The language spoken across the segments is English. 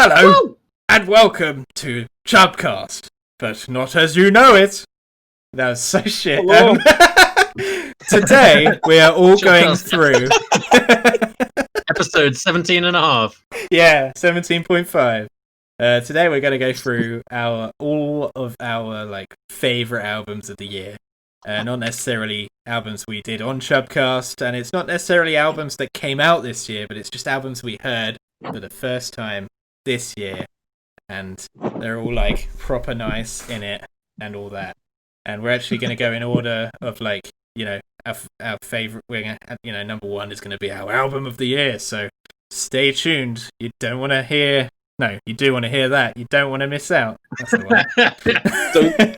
Hello, Woo! and welcome to Chubcast, but not as you know it. That was so shit. Hello. Today, we are all going through... Episode 17 and a half. Yeah, 17.5. Today, we're going to go through all of our favorite albums of the year. Not necessarily albums we did on Chubcast, and it's not necessarily albums that came out this year, but it's just albums we heard for the first time this year, and they're all proper nice in it and all that. And we're actually going to go in order of our favorite. Number one is going to be our album of the year. So stay tuned. You don't want to hear. No, you do want to hear that. You don't want to miss out. That's the one.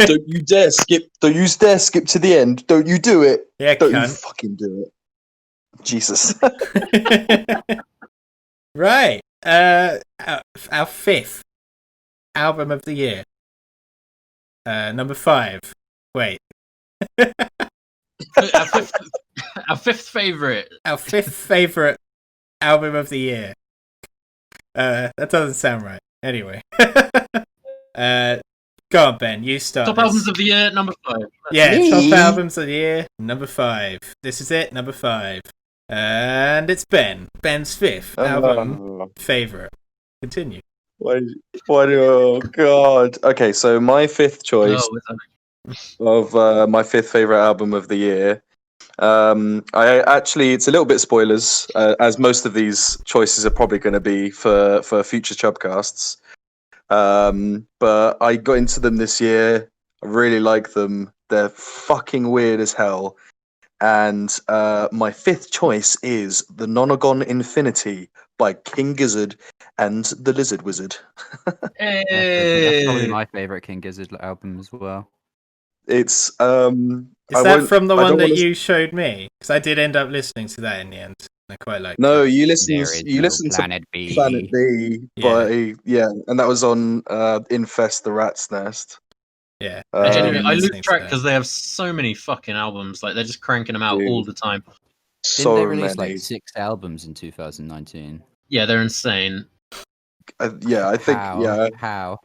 Don't you dare skip. Don't you dare skip to the end. Don't you do it. Yeah, Don't you cunt. fucking do it. Jesus. Right. Our fifth album of the year. Number 5. Wait. Our fifth favourite. Our fifth favourite album of the year. That doesn't sound right. Anyway. Go on, Ben. You start. Top albums of the year, number 5. Yeah, Me? top albums of the year, number 5. This is it, number 5. And it's Ben. Ben's fifth album favourite. Continue. Why? Oh God. Okay, so my fifth choice of my fifth favorite album of the year. It's a little bit spoilers, as most of these choices are probably going to be for future Chubcasts. But I got into them this year. I really like them. They're fucking weird as hell. And my fifth choice is The Nonagon Infinity by King Gizzard and the Lizard Wizard. That's probably my favourite King Gizzard album as well. It's Is that from the one that you showed me? Because I did end up listening to that in the end. I quite like. No, it. you listened to Planet B. Planet B, and that was on Infest the Rat's Nest. Yeah, I lose listening to track that. because they have so many fucking albums. Like they're just cranking them out Dude. all the time. Didn't they release many. 6 albums in 2019? Yeah, they're insane. I think How?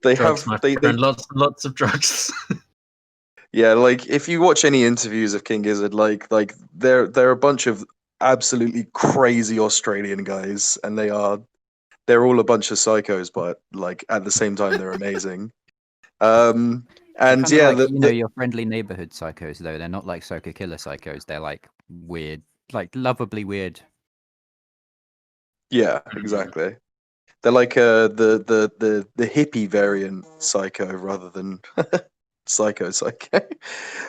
they Drugs, have my they friend, lots and lots of drugs. yeah, if you watch any interviews of King Gizzard, they're a bunch of absolutely crazy Australian guys, and they're all a bunch of psychos, but at the same time they're amazing. And Kinda your friendly neighborhood psychos though. They're not like psycho killer psychos. They're weird, lovably weird. Yeah, exactly. They're the hippie variant psycho rather than psycho.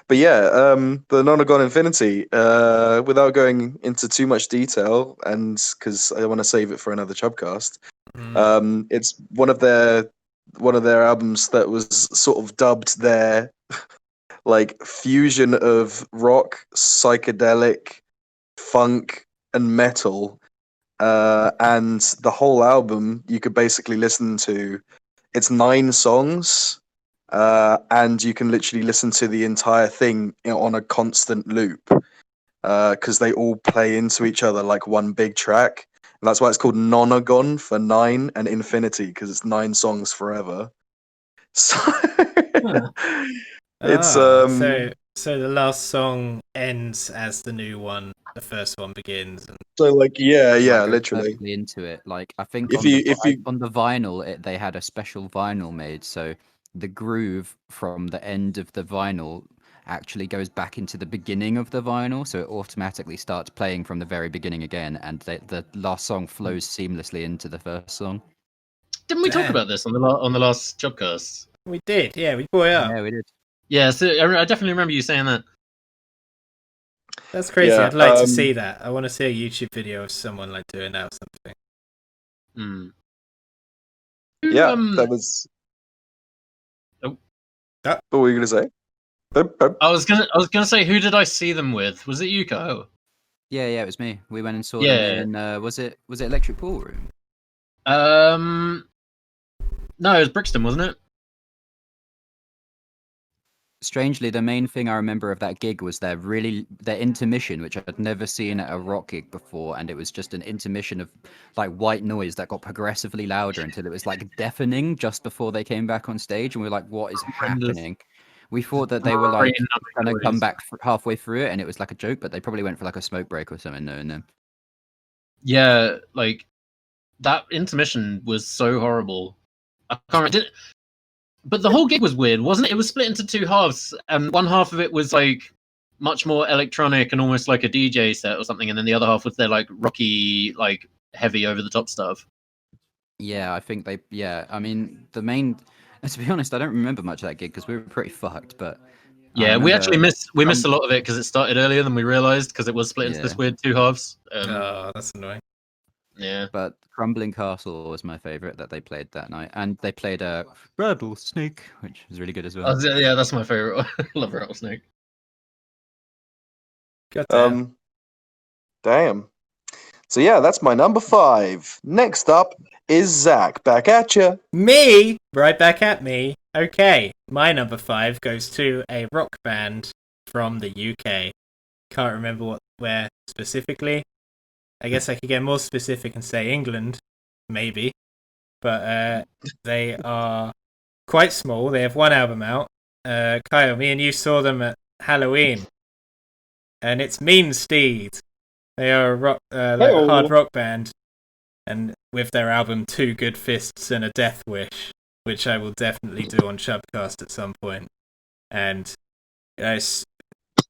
But yeah, the Nonagon Infinity. Without going into too much detail, and because I want to save it for another Chubcast, it's one of their albums that was sort of dubbed their fusion of rock, psychedelic, funk, and metal. And the whole album you could basically listen to. It's 9 songs, and you can literally listen to the entire thing on a constant loop, because they all play into each other like one big track. And that's why it's called Nonagon for 9 and Infinity, because it's 9 songs forever. So it's so the last song ends as the new one. The first one begins. And... so Go literally perfectly into it. I think If on the vinyl, they had a special vinyl made, so the groove from the end of the vinyl actually goes back into the beginning of the vinyl, so it automatically starts playing from the very beginning again, and the last song flows seamlessly into the first song. Didn't we talk about this on the last Jobcast? We did, yeah, we brought it up. Yeah, we did. Yeah, so I definitely remember you saying that. That's crazy. Yeah, I'd like to see that. I want to see a YouTube video of someone doing that or something. Yeah, that was. Oh. What were you gonna say? I was gonna say, who did I see them with? Was it you, Kyle? Yeah, it was me. We went and saw them in, was it Electric Ballroom? No, it was Brixton, wasn't it? strangely, the main thing I remember of that gig was their intermission, which I'd never seen at a rock gig before, and it was just an intermission of like white noise that got progressively louder until it was like deafening just before they came back on stage, and we were like, "What is Horrendous. happening?" We thought that they were like Brain going to numbing come noise. back halfway through it, and it was like a joke, but they probably went for like a smoke break or something, knowing them. Yeah, like that intermission was so horrible. I can't remember. But the whole gig was weird, wasn't it? It was split into two halves, and one half of it was like much more electronic and almost like a DJ set or something, and then the other half was their like rocky, like heavy over the top stuff. Yeah, I think they. Yeah, I mean, the main. To be honest, I don't remember much of that gig because we were pretty fucked. But Yeah, we actually missed a um, lot of it because it started earlier than we realized because it was split into this Yeah. weird two halves. Oh, that's annoying. Yeah, But Crumbling Castle was my favorite that they played that night, and they played a Rattlesnake, which was really good as well. yeah, that's my favorite. I love Rattlesnake. God damn. Damn. So yeah, that's my number 5. Next up is Zach. Back at ya. Me? Right back at me. Okay, my number 5 goes to a rock band from the UK. Can't remember where specifically. I guess I could get more specific and say England, maybe. But they are quite small. They have one album out. Kyle, me and you saw them at Halloween. And it's Mean Steed. They are a rock, like a hard rock band. And with their album Two Good Fists and a Death Wish, which I will definitely do on Shubcast at some point. And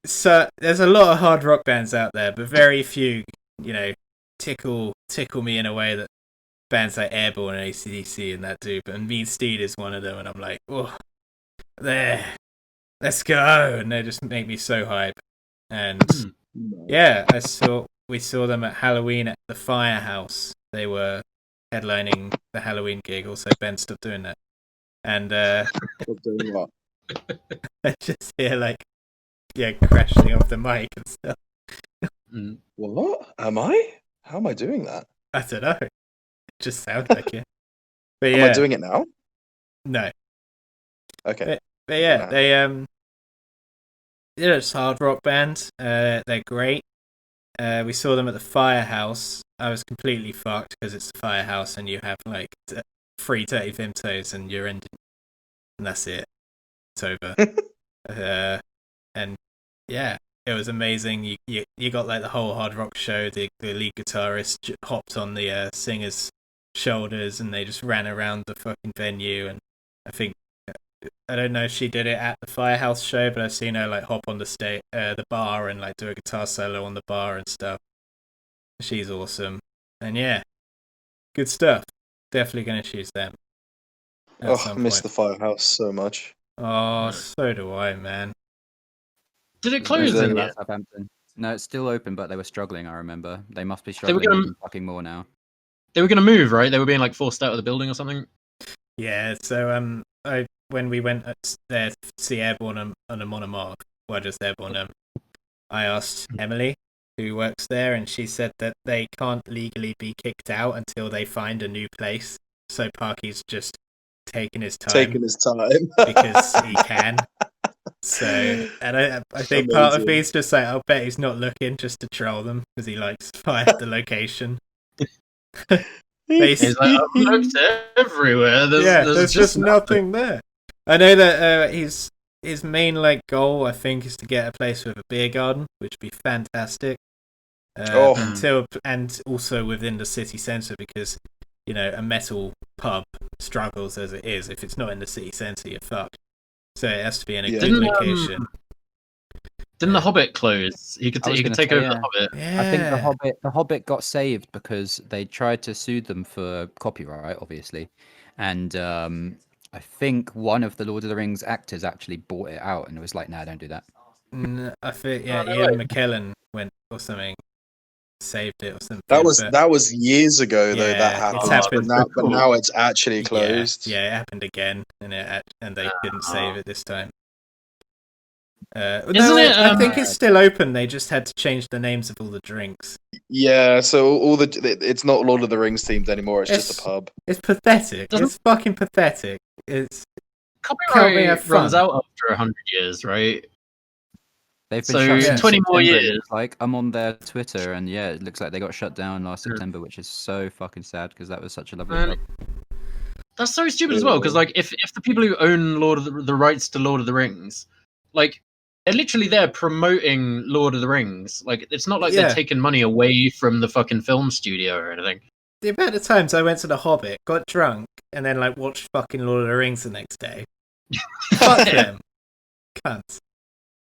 so there's a lot of hard rock bands out there, but very few, tickle me in a way that bands like Airborne and AC/DC and that do. But Mean Steed is one of them, and I'm like, oh, there, let's go, and they just make me so hype. And yeah, we saw them at Halloween at the Firehouse. They were headlining the Halloween gig. Also, Ben stopped doing that, and Doing what? I just hear crashing off the mic and stuff. What? Am I? How am I doing that? I don't know. It just sounds like it. But yeah, Am I doing it now? no. Okay. But yeah, Nah. they're just hard rock band. They're great. We saw them at the Firehouse. I was completely fucked because it's the Firehouse and you have like 3 Dirty Vimtos and you're ending, and that's it. It's over. And yeah, it was amazing. You got like the whole hard rock show. The lead guitarist hopped on the singer's shoulders and they just ran around the fucking venue. And I don't know if she did it at the Firehouse show, but I've seen her like hop on the bar and like do a guitar solo on the bar and stuff. She's awesome, and yeah, good stuff. Definitely gonna choose them. I miss the Firehouse so much. Oh, so do I, man. Did it close in yet? Southampton. No, it's still open, but they were struggling. I remember they must be They were struggling gonna- even fucking more now. They were going to move, right? They were being like forced out of the building or something. Yeah, so when we went there to see Airborne on a Monomark, well, just Airborne, I asked Emily, who works there, and she said that they can't legally be kicked out until they find a new place. So Parky's just taking his time because he can. So, and I think part of me is just like, I'll bet he's not looking just to troll them because he likes fired the location. He's like, I've looked everywhere. There's just nothing there. I know that his main goal, I think, is to get a place with a beer garden, which would be fantastic. And also within the city centre, because a metal pub struggles as it is. If it's not in the city centre, you're fucked. So it has to be in a good location. Didn't the Hobbit close? He could take over the Hobbit. Yeah. I think the Hobbit got saved because they tried to sue them for copyright, obviously, and I think one of the Lord of the Rings actors actually bought it out, and it was like, "No, don't do that." I think Ian McKellen went or something, saved it or something. That was years ago though. Yeah, That happened, it's happened. but now it's actually closed. Yeah, it happened again, and they couldn't save it this time. I think it's still open. They just had to change the names of all the drinks. Yeah, so it's not Lord of the Rings themed anymore. It's just a pub. It's pathetic. It's fucking pathetic. Can't have copyright runs fun. out after 100 years, right? They've been So, shut since 20 more September, it years. looks like I'm on their Twitter, and yeah, it looks like they got shut down last Yeah. September, which is so fucking sad because that was such a lovely Man, club. That's so stupid as well, because like if the people who own the rights to Lord of the Rings, like they're literally there promoting Lord of the Rings. Like it's not like Yeah. they're taking money away from the fucking film studio or anything. The amount of times I went to the Hobbit, got drunk, and then like watched fucking Lord of the Rings the next day. Fuck them, cunts.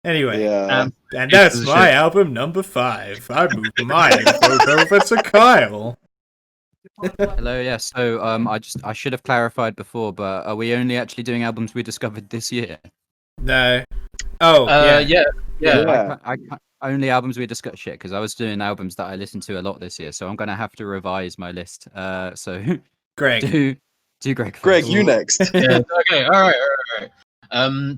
Anyway, Yeah. and that's Pieces of my shit. album number 5. I moved my info over to Kyle. Hello, yeah. So I should have clarified before, but are we only actually doing albums we discovered this year? No. Oh, yeah. Yeah. I can't, only albums we discussed shit because I was doing albums that I listened to a lot this year, so I'm gonna have to revise my list. So Greg. do Greg. Greg, first. you next. Yeah. Okay. All right.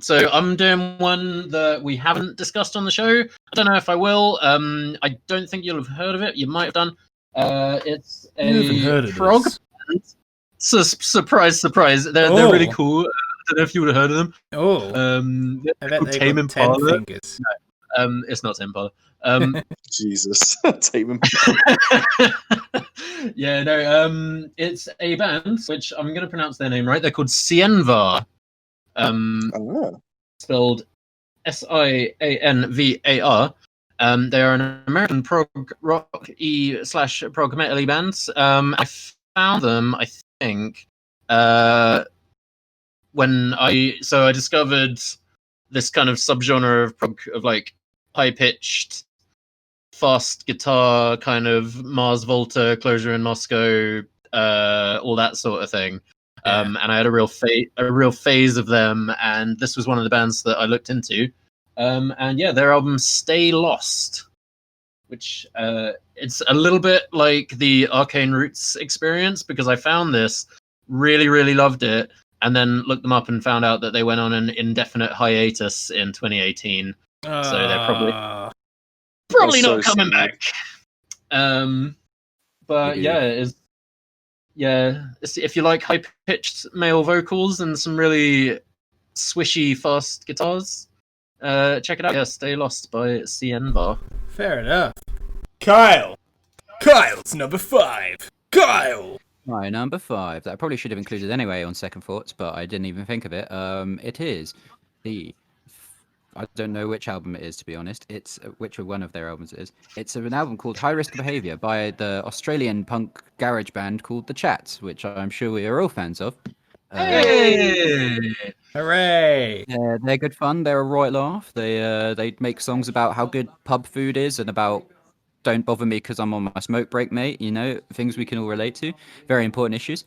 So I'm doing one that we haven't discussed on the show. I don't know if I will. I don't think you'll have heard of it. You might have done. It's You haven't a heard of prog this. band. Surprise! They're really Oh. cool. I don't know if you would have heard of them. Oh, They're I bet called they Tame got 10 Impala. fingers. It's not Tame Impala. Jesus. Tame him. Yeah, no. It's a band which I'm going to pronounce their name right. They're called Sienvar. Oh. Spelled Sianvar. They are an American prog rock / prog metal band. I found them, I think, when I discovered this kind of subgenre of prog of like high pitched, fast guitar, kind of Mars Volta, Closure in Moscow, all that sort of thing. And I had a real phase of them, and this was one of the bands that I looked into. And yeah, their album "Stay Lost," which it's a little bit like the Arcane Roots experience, because I found this, really, really loved it, and then looked them up and found out that they went on an indefinite hiatus in 2018. So they're probably Ah, That's not so coming sad. back. But Maybe. if you like high pitched male vocals and some really swishy fast guitars, check it out. Yeah, "Stay Lost" by Sienvar. fair enough. Kyle. Kyle's number 5. Kyle. My number 5 that I probably should have included anyway on second thoughts, but I didn't even think of it. It is I don't know which album it is, to be honest. It's which one of their albums it is. It's an album called High Risk Behavior by the Australian punk garage band called The Chats, which I'm sure we are all fans of. Hey! Hooray. Yeah, they're good fun. They're a right laugh. They make songs about how good pub food is and about don't bother me because I'm on my smoke break, mate. You know, things we can all relate to. Very important issues.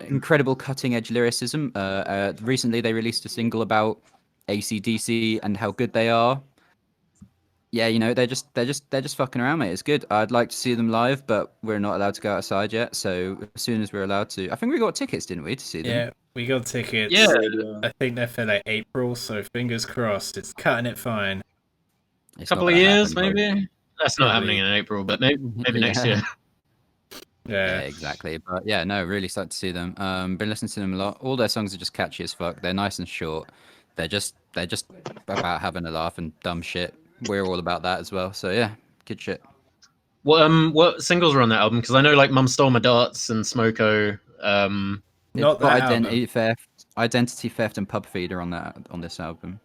Incredible cutting edge lyricism. Recently they released a single about AC/DC and how good they are. Yeah, you know, they're just fucking around, mate. It's good. I'd like to see them live, but we're not allowed to go outside yet. So as soon as we're allowed to, I think we got tickets, didn't we, to see them? Yeah, we got tickets. Yeah. I think they're for like April, so fingers crossed. It's cutting it fine. It's Couple not of gonna years, happen, bro. maybe. That's not Maybe. happening in April, but maybe next Yeah. year. Yeah, Yeah. exactly. But yeah, no, really stoked to see them. Been listening to them a lot. All their songs are just catchy as fuck. They're nice and short. They're just about having a laugh and dumb shit. We're all about that as well. So yeah, good shit. What singles are on that album? Because I know like "Mum Stole My Darts" and "Smoko." Not It's got that Identity Theft, and Pub Feeder on this album.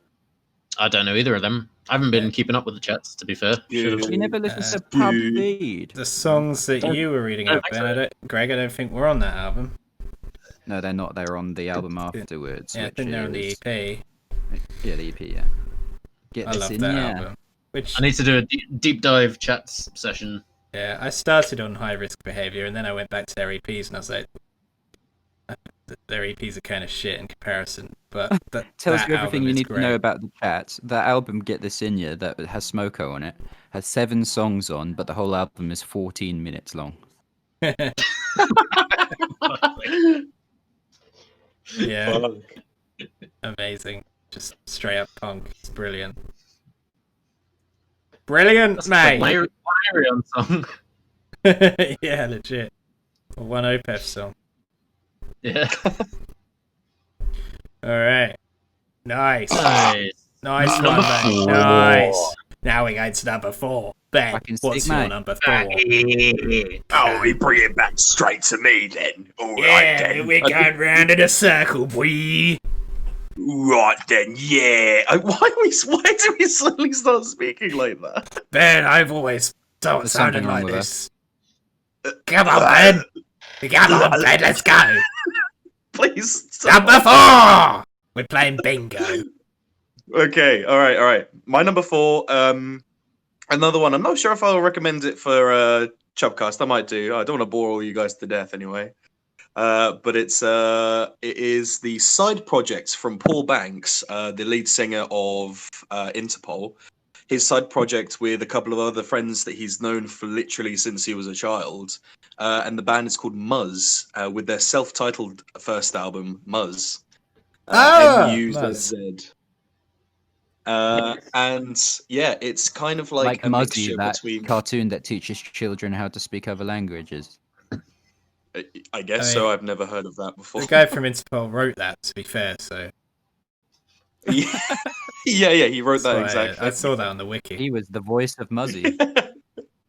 I don't know either of them. I haven't been keeping up with the chats, to be fair. Should've. You never listened Uh, to Pub Feed? The songs that you were reading don't up, think Ben, Greg, I don't think were on that album. No, they're not. They're on the album afterwards. Yeah, I which think they're on the is- EP. Yeah, the EP. Yeah. Get I this love in, that yeah. album. Which, I need to do a deep dive chats session. yeah, I started on High Risk Behavior, and then I went back to their EPs, and I was like, their EPs are kind of shit in comparison. But Tells that you everything album you is need to know great. about the Chats. That album, Get This In Ya, that has Smoko on it, has 7 songs on, but the whole album is 14 minutes long. Yeah, amazing. Just straight up punk. It's brilliant. Brilliant, That's like mate. my Arion song. Yeah, legit. Or one Opeth song. Yeah. All right. Nice. Nice. Nice one, Number Ben. 4. Nice. Now we go to number 4. Ben, Fucking what's sick, your mate. number 4? Oh, we bring it back straight to me then. All right Yeah, then. we're going round in a circle, boy. Right then, yeah. Why do we suddenly start speaking like that? Ben, I've always thought it There's sounded something wrong like with this. Come on, Ben. Come on, Ben, let's go. Please stop. Number 4. We're playing bingo. Okay, all right. My number 4, another one. I'm not sure if I'll recommend it for Chubcast. I might do. I don't want to bore all you guys to death anyway. But it is the side project from Paul Banks, the lead singer of Interpol. His side project with a couple of other friends that he's known for literally since he was a child. And the band is called Muzz, with their self-titled first album, Muzz. M-U-Z-Z. And yeah, it's kind of like a Muzzy, mixture that between. cartoon that teaches children how to speak other languages. I guess I mean, so. I've never heard of that before. The guy from Interpol wrote that, to be fair, so yeah, he wrote that that's why exactly. I saw that on the wiki. He was the voice of Muzzy.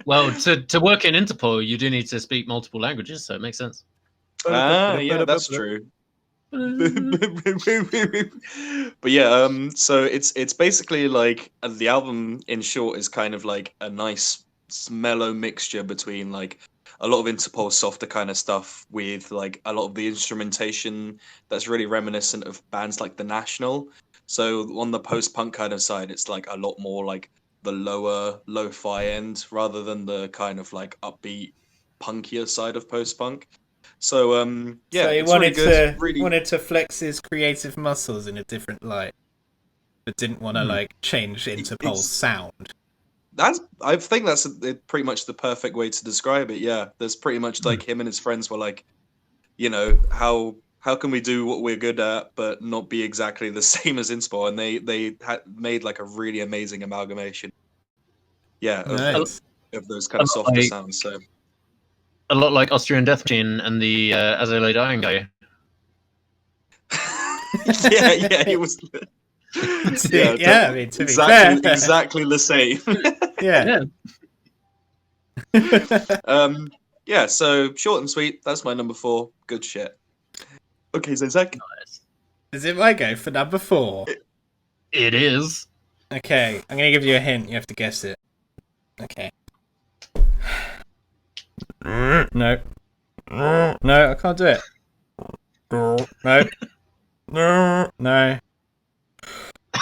Well, to work in Interpol, you do need to speak multiple languages, so it makes sense. Yeah, that's true. But yeah, so it's basically like the album in short is kind of like a nice mellow mixture between like a lot of Interpol softer kind of stuff with like a lot of the instrumentation that's really reminiscent of bands like The National. So on the post-punk kind of side, it's like a lot more like the lower lo-fi end rather than the kind of like upbeat punkier side of post-punk. So yeah, So he it's wanted really good. to Really, wanted to flex his creative muscles in a different light, but didn't want to like change Interpol's sound. I think that's pretty much the perfect way to describe it. Yeah, there's pretty much like him and his friends were like, you know, how can we do what we're good at but not be exactly the same as Inspo? And they had made like a really amazing amalgamation. Yeah, Nice. of those kind of softer Like- sounds. So A lot like Austrian Death Machine and the As I Lay Dying guy. yeah, he was. Yeah, I mean, to be fair. exactly the same. Yeah. Yeah, so short and sweet. That's my number 4. Good shit. Okay, so Zach. Is it my go for number 4? It is. Okay, I'm gonna give you a hint. You have to guess it. Okay. No. No, I can't do it. No. No.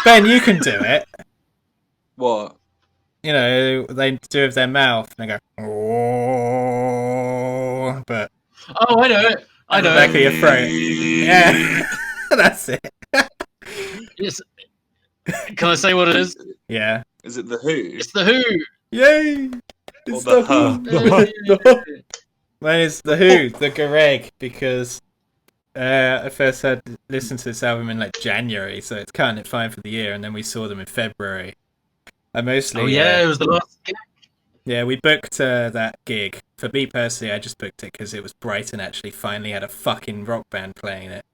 Ben, you can do it. What? You know, they do it with their mouth and they go, oh, but Oh, I know it. I know back of it. your throat. Yeah. That's it. It's... Can I say what it is? Yeah. Is it the Who? It's the Who. Yay! It's the Who. Mine is the Who, the Gareg, because I first had listened to this album in like January, so it's counting it fine for the year, and then we saw them in February. I mostly, Oh yeah, it was the last. yeah, we booked that gig. For me personally, I just booked it because it was Brighton actually finally had a fucking rock band playing it.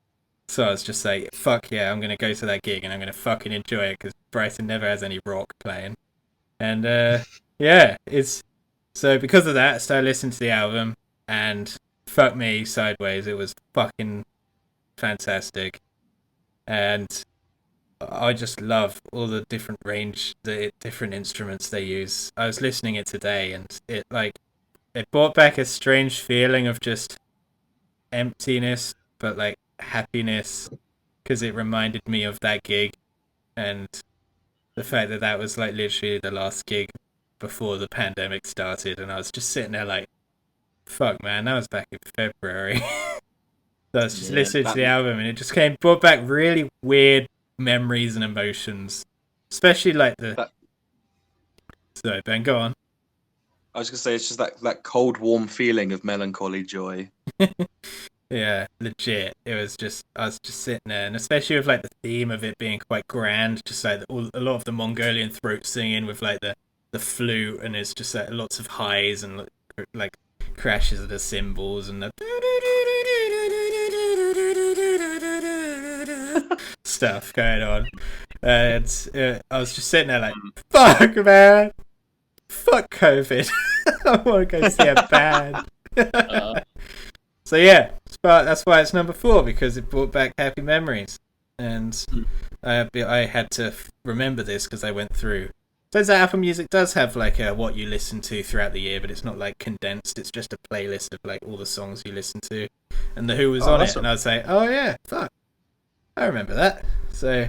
So I was just like, fuck yeah, I'm gonna go to that gig and I'm gonna fucking enjoy it because Brighton never has any rock playing. And yeah, it's so because of that, I started listening to the album, and fuck me, Sideways, it was fucking fantastic. And I just love all the different range, the different instruments they use. I was listening it today, and it brought back a strange feeling of just emptiness, but like happiness, because it reminded me of that gig, and the fact that that was like literally the last gig before the pandemic started, and I was just sitting there like, fuck man, that was back in February. So I was just listening to the album, and it just brought back really weird memories and emotions, especially like the. Sorry, Ben, go on. I was gonna say it's just that cold, warm feeling of melancholy joy. Yeah, legit. It was just I was just sitting there, and especially with like the theme of it being quite grand, just like a lot of the Mongolian throat singing with like the flute, and it's just like lots of highs and like crashes of the cymbals and the stuff going on. And I was just sitting there like, fuck, man. Fuck COVID. I want to go see a band. So yeah, that's why it's number 4, because it brought back happy memories. And I had to remember this because I went through. Turns out Apple Music does have like what you listen to throughout the year, but it's not like condensed. It's just a playlist of like all the songs you listen to. And The Who was on it, and I was like, oh yeah, fuck, I remember that. So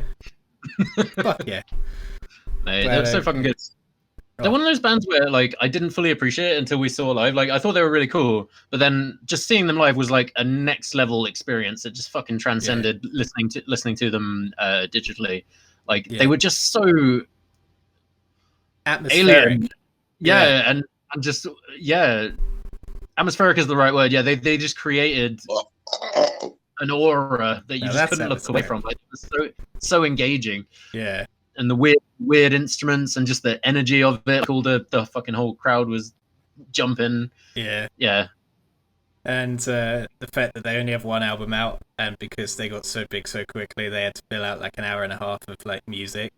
fuck yeah, Mate, they're so fucking good. They're one of those bands where like I didn't fully appreciate it until we saw live. Like I thought they were really cool, but then just seeing them live was like a next level experience. It just fucking transcended listening to them digitally. Like they were just so atmospheric. Alien. And just atmospheric is the right word. Yeah, they just created an aura that you just couldn't look away from. Like it was so engaging. Yeah. And the weird instruments and just the energy of it. Like all the fucking whole crowd was jumping. Yeah. Yeah. And the fact that they only have one album out, and because they got so big so quickly, they had to fill out like an hour and a half of like music.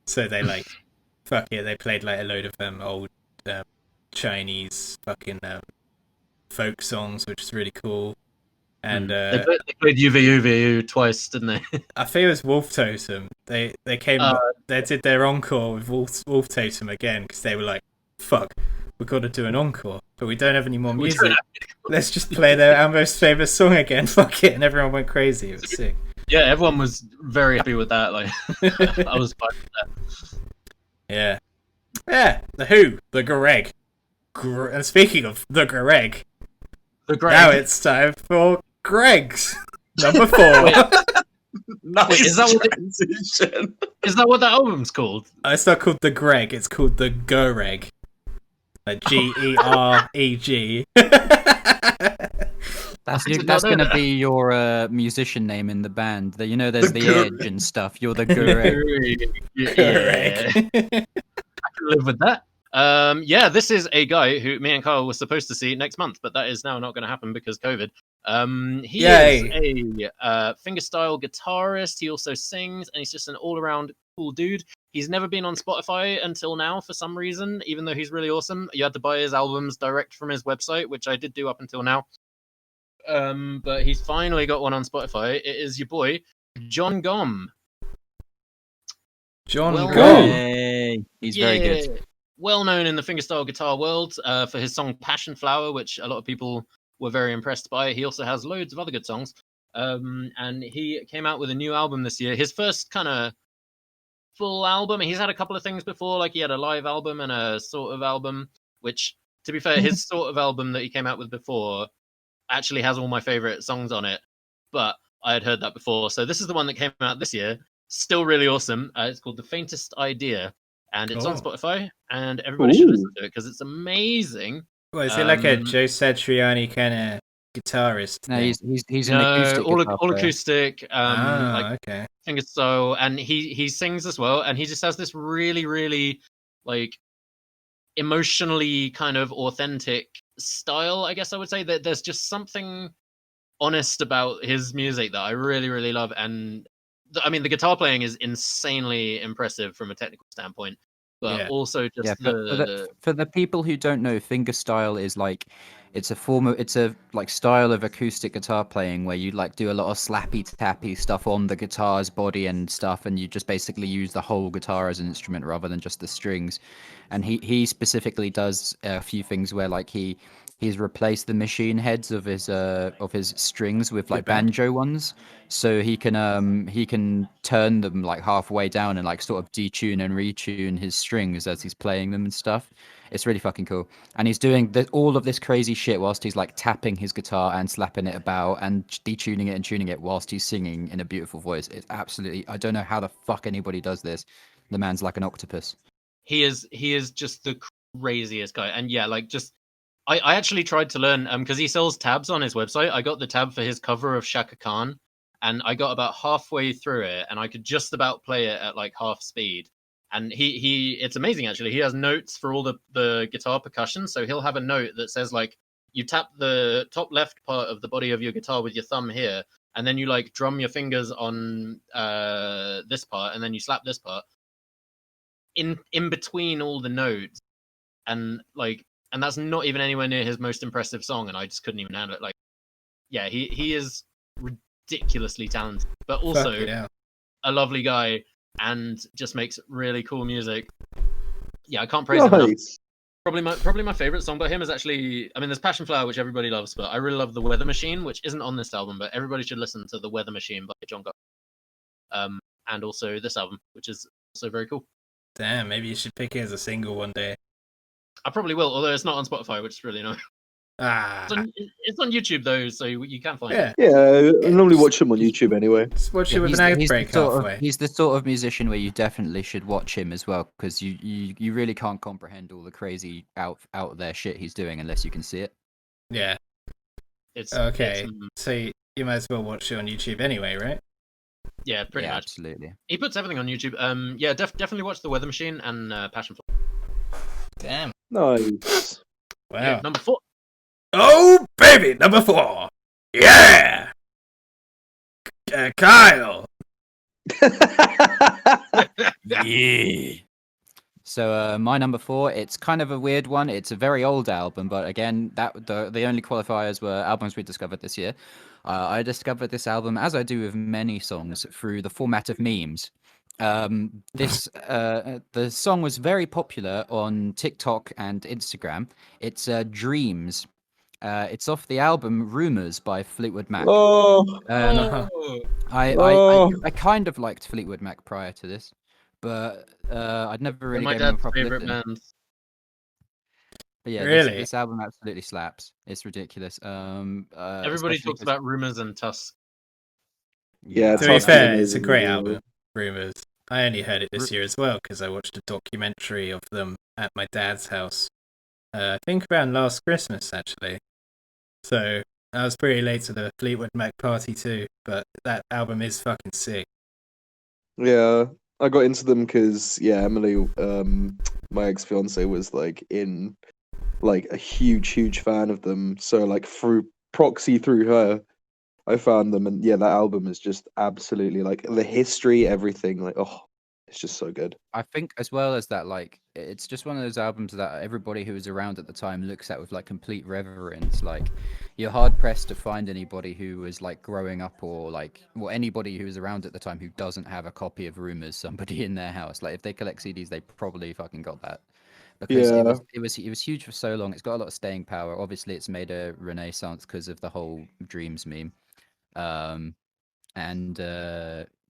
So they like, fuck it, they played like a load of old Chinese fucking folk songs, which is really cool. And they played UVU twice, didn't they? I think it was Wolf Totem. They came, they did their encore with Wolf Totem again because they were like, "Fuck, we've got to do an encore, but we don't have any more music. Let's just play our most famous song again. Fuck it!" And everyone went crazy. It was sick. Yeah, everyone was very happy with that. Like, I was fine with that. Yeah. The Who, the Greg. And speaking of the Greg, now it's time for Greg's number 4. Nice is that transition. Is that what that album's called? It's not called the Greg. It's called the Gereg. Like Gereg. That's going to be your musician name in the band. There's the Edge and stuff. You're the Gereg. Gereg. I can live with that. This is a guy who me and Carl were supposed to see next month, but that is now not going to happen because COVID. He is a fingerstyle guitarist. He also sings, and he's just an all-around cool dude. He's never been on Spotify until now for some reason, even though he's really awesome. You had to buy his albums direct from his website, which I did do up until now. But he's finally got one on Spotify. It is your boy, John Gomm. John Gomm. Hey, he's very good. Well known in the fingerstyle guitar world for his song Passion Flower, which a lot of people were very impressed by. He also has loads of other good songs. And he came out with a new album this year. His first kind of full album. He's had a couple of things before, like he had a live album and a sort of album, which, to be fair, his sort of album that he came out with before actually has all my favorite songs on it. But I had heard that before. So this is the one that came out this year. Still really awesome. It's called The Faintest Idea. And it's on Spotify, and everybody should listen to it because it's amazing. Well, is it like a Joe Satriani kind of guitarist? No, he's an acoustic. All acoustic. Okay. Fingerstyle, and he sings as well, and he just has this really, really like emotionally kind of authentic style. I guess I would say that there's just something honest about his music that I really, really love, and I mean, the guitar playing is insanely impressive from a technical standpoint, but also just for the people who don't know, fingerstyle is like it's a style of acoustic guitar playing where you like do a lot of slappy tappy stuff on the guitar's body and stuff, and you just basically use the whole guitar as an instrument rather than just the strings. And he specifically does a few things where like he's replaced the machine heads of his strings with like banjo ones, so he can turn them like halfway down and like sort of detune and retune his strings as he's playing them and stuff. It's really fucking cool. And he's doing all of this crazy shit whilst he's like tapping his guitar and slapping it about and detuning it and tuning it whilst he's singing in a beautiful voice. It's absolutely, I don't know how the fuck anybody does this. The man's like an octopus. He is just the craziest guy. And yeah, like just I actually tried to learn because he sells tabs on his website. I got the tab for his cover of Shaka Khan, and I got about halfway through it, and I could just about play it at like half speed. And it's amazing actually. He has notes for all the guitar percussion, so he'll have a note that says like you tap the top left part of the body of your guitar with your thumb here, and then you like drum your fingers on this part, and then you slap this part in between all the notes, and that's not even anywhere near his most impressive song, and I just couldn't even handle it. Like, yeah, he is ridiculously talented, but also Fuck yeah. a lovely guy, and just makes really cool music. Yeah, I can't praise him enough. Nice. Probably my favorite song by him is actually, I mean, there's Passion Flower, which everybody loves, but I really love The Weather Machine, which isn't on this album, but everybody should listen to The Weather Machine by John Gotthard. And also this album, which is also very cool. Damn, maybe you should pick it as a single one day. I probably will, although it's not on Spotify, which is really annoying. Ah, It's on YouTube though, so you can find it. yeah. Yeah, I normally watch them on YouTube anyway. Just watch it Yeah, with he's an the- he's the outbreak sort of- halfway. he's the sort of musician where you definitely should watch him as well, because you really can't comprehend all the crazy out there shit he's doing unless you can see it. Yeah. It's Okay. So you might as well watch it on YouTube anyway, right? yeah, pretty Yeah, much. absolutely. He puts everything on YouTube. Yeah, definitely watch The Weather Machine and Passion Flower. Damn. Nice. Wow. Yeah, number 4. Oh, baby, number 4. Yeah. Kyle. Yeah. So my number 4, it's kind of a weird one. It's a very old album, but again, the only qualifiers were albums we discovered this year. I discovered this album, as I do with many songs, through the format of memes. The song was very popular on TikTok and Instagram. It's Dreams. It's off the album Rumors by Fleetwood Mac. Oh, I kind of liked Fleetwood Mac prior to this, but I'd never really my given them a dad's proper favorite listen. band. But yeah, Really? this album absolutely slaps. It's ridiculous. Everybody especially talks 'cause- about Rumors and Tusk. Yeah, To be Tusk is fair, it's a amazing great as well. album, Rumors. I only heard it this year as well because I watched a documentary of them at my dad's house. I think around last Christmas, actually. So I was pretty late to the Fleetwood Mac party too, but that album is fucking sick. Yeah, I got into them because Emily, my ex-fiance, was like a huge fan of them. So like through proxy through her, I found them, and yeah, that album is just absolutely like the history, everything. Like, oh, it's just so good. I think as well as that, like, it's just one of those albums that everybody who was around at the time looks at with like complete reverence. Like, you're hard pressed to find anybody who was like growing up, or like, well, anybody who was around at the time who doesn't have a copy of Rumors, somebody in their house. Like, if they collect CDs, they probably fucking got that. Because Yeah. it was huge for so long. It's got a lot of staying power. Obviously, it's made a renaissance because of the whole Dreams meme.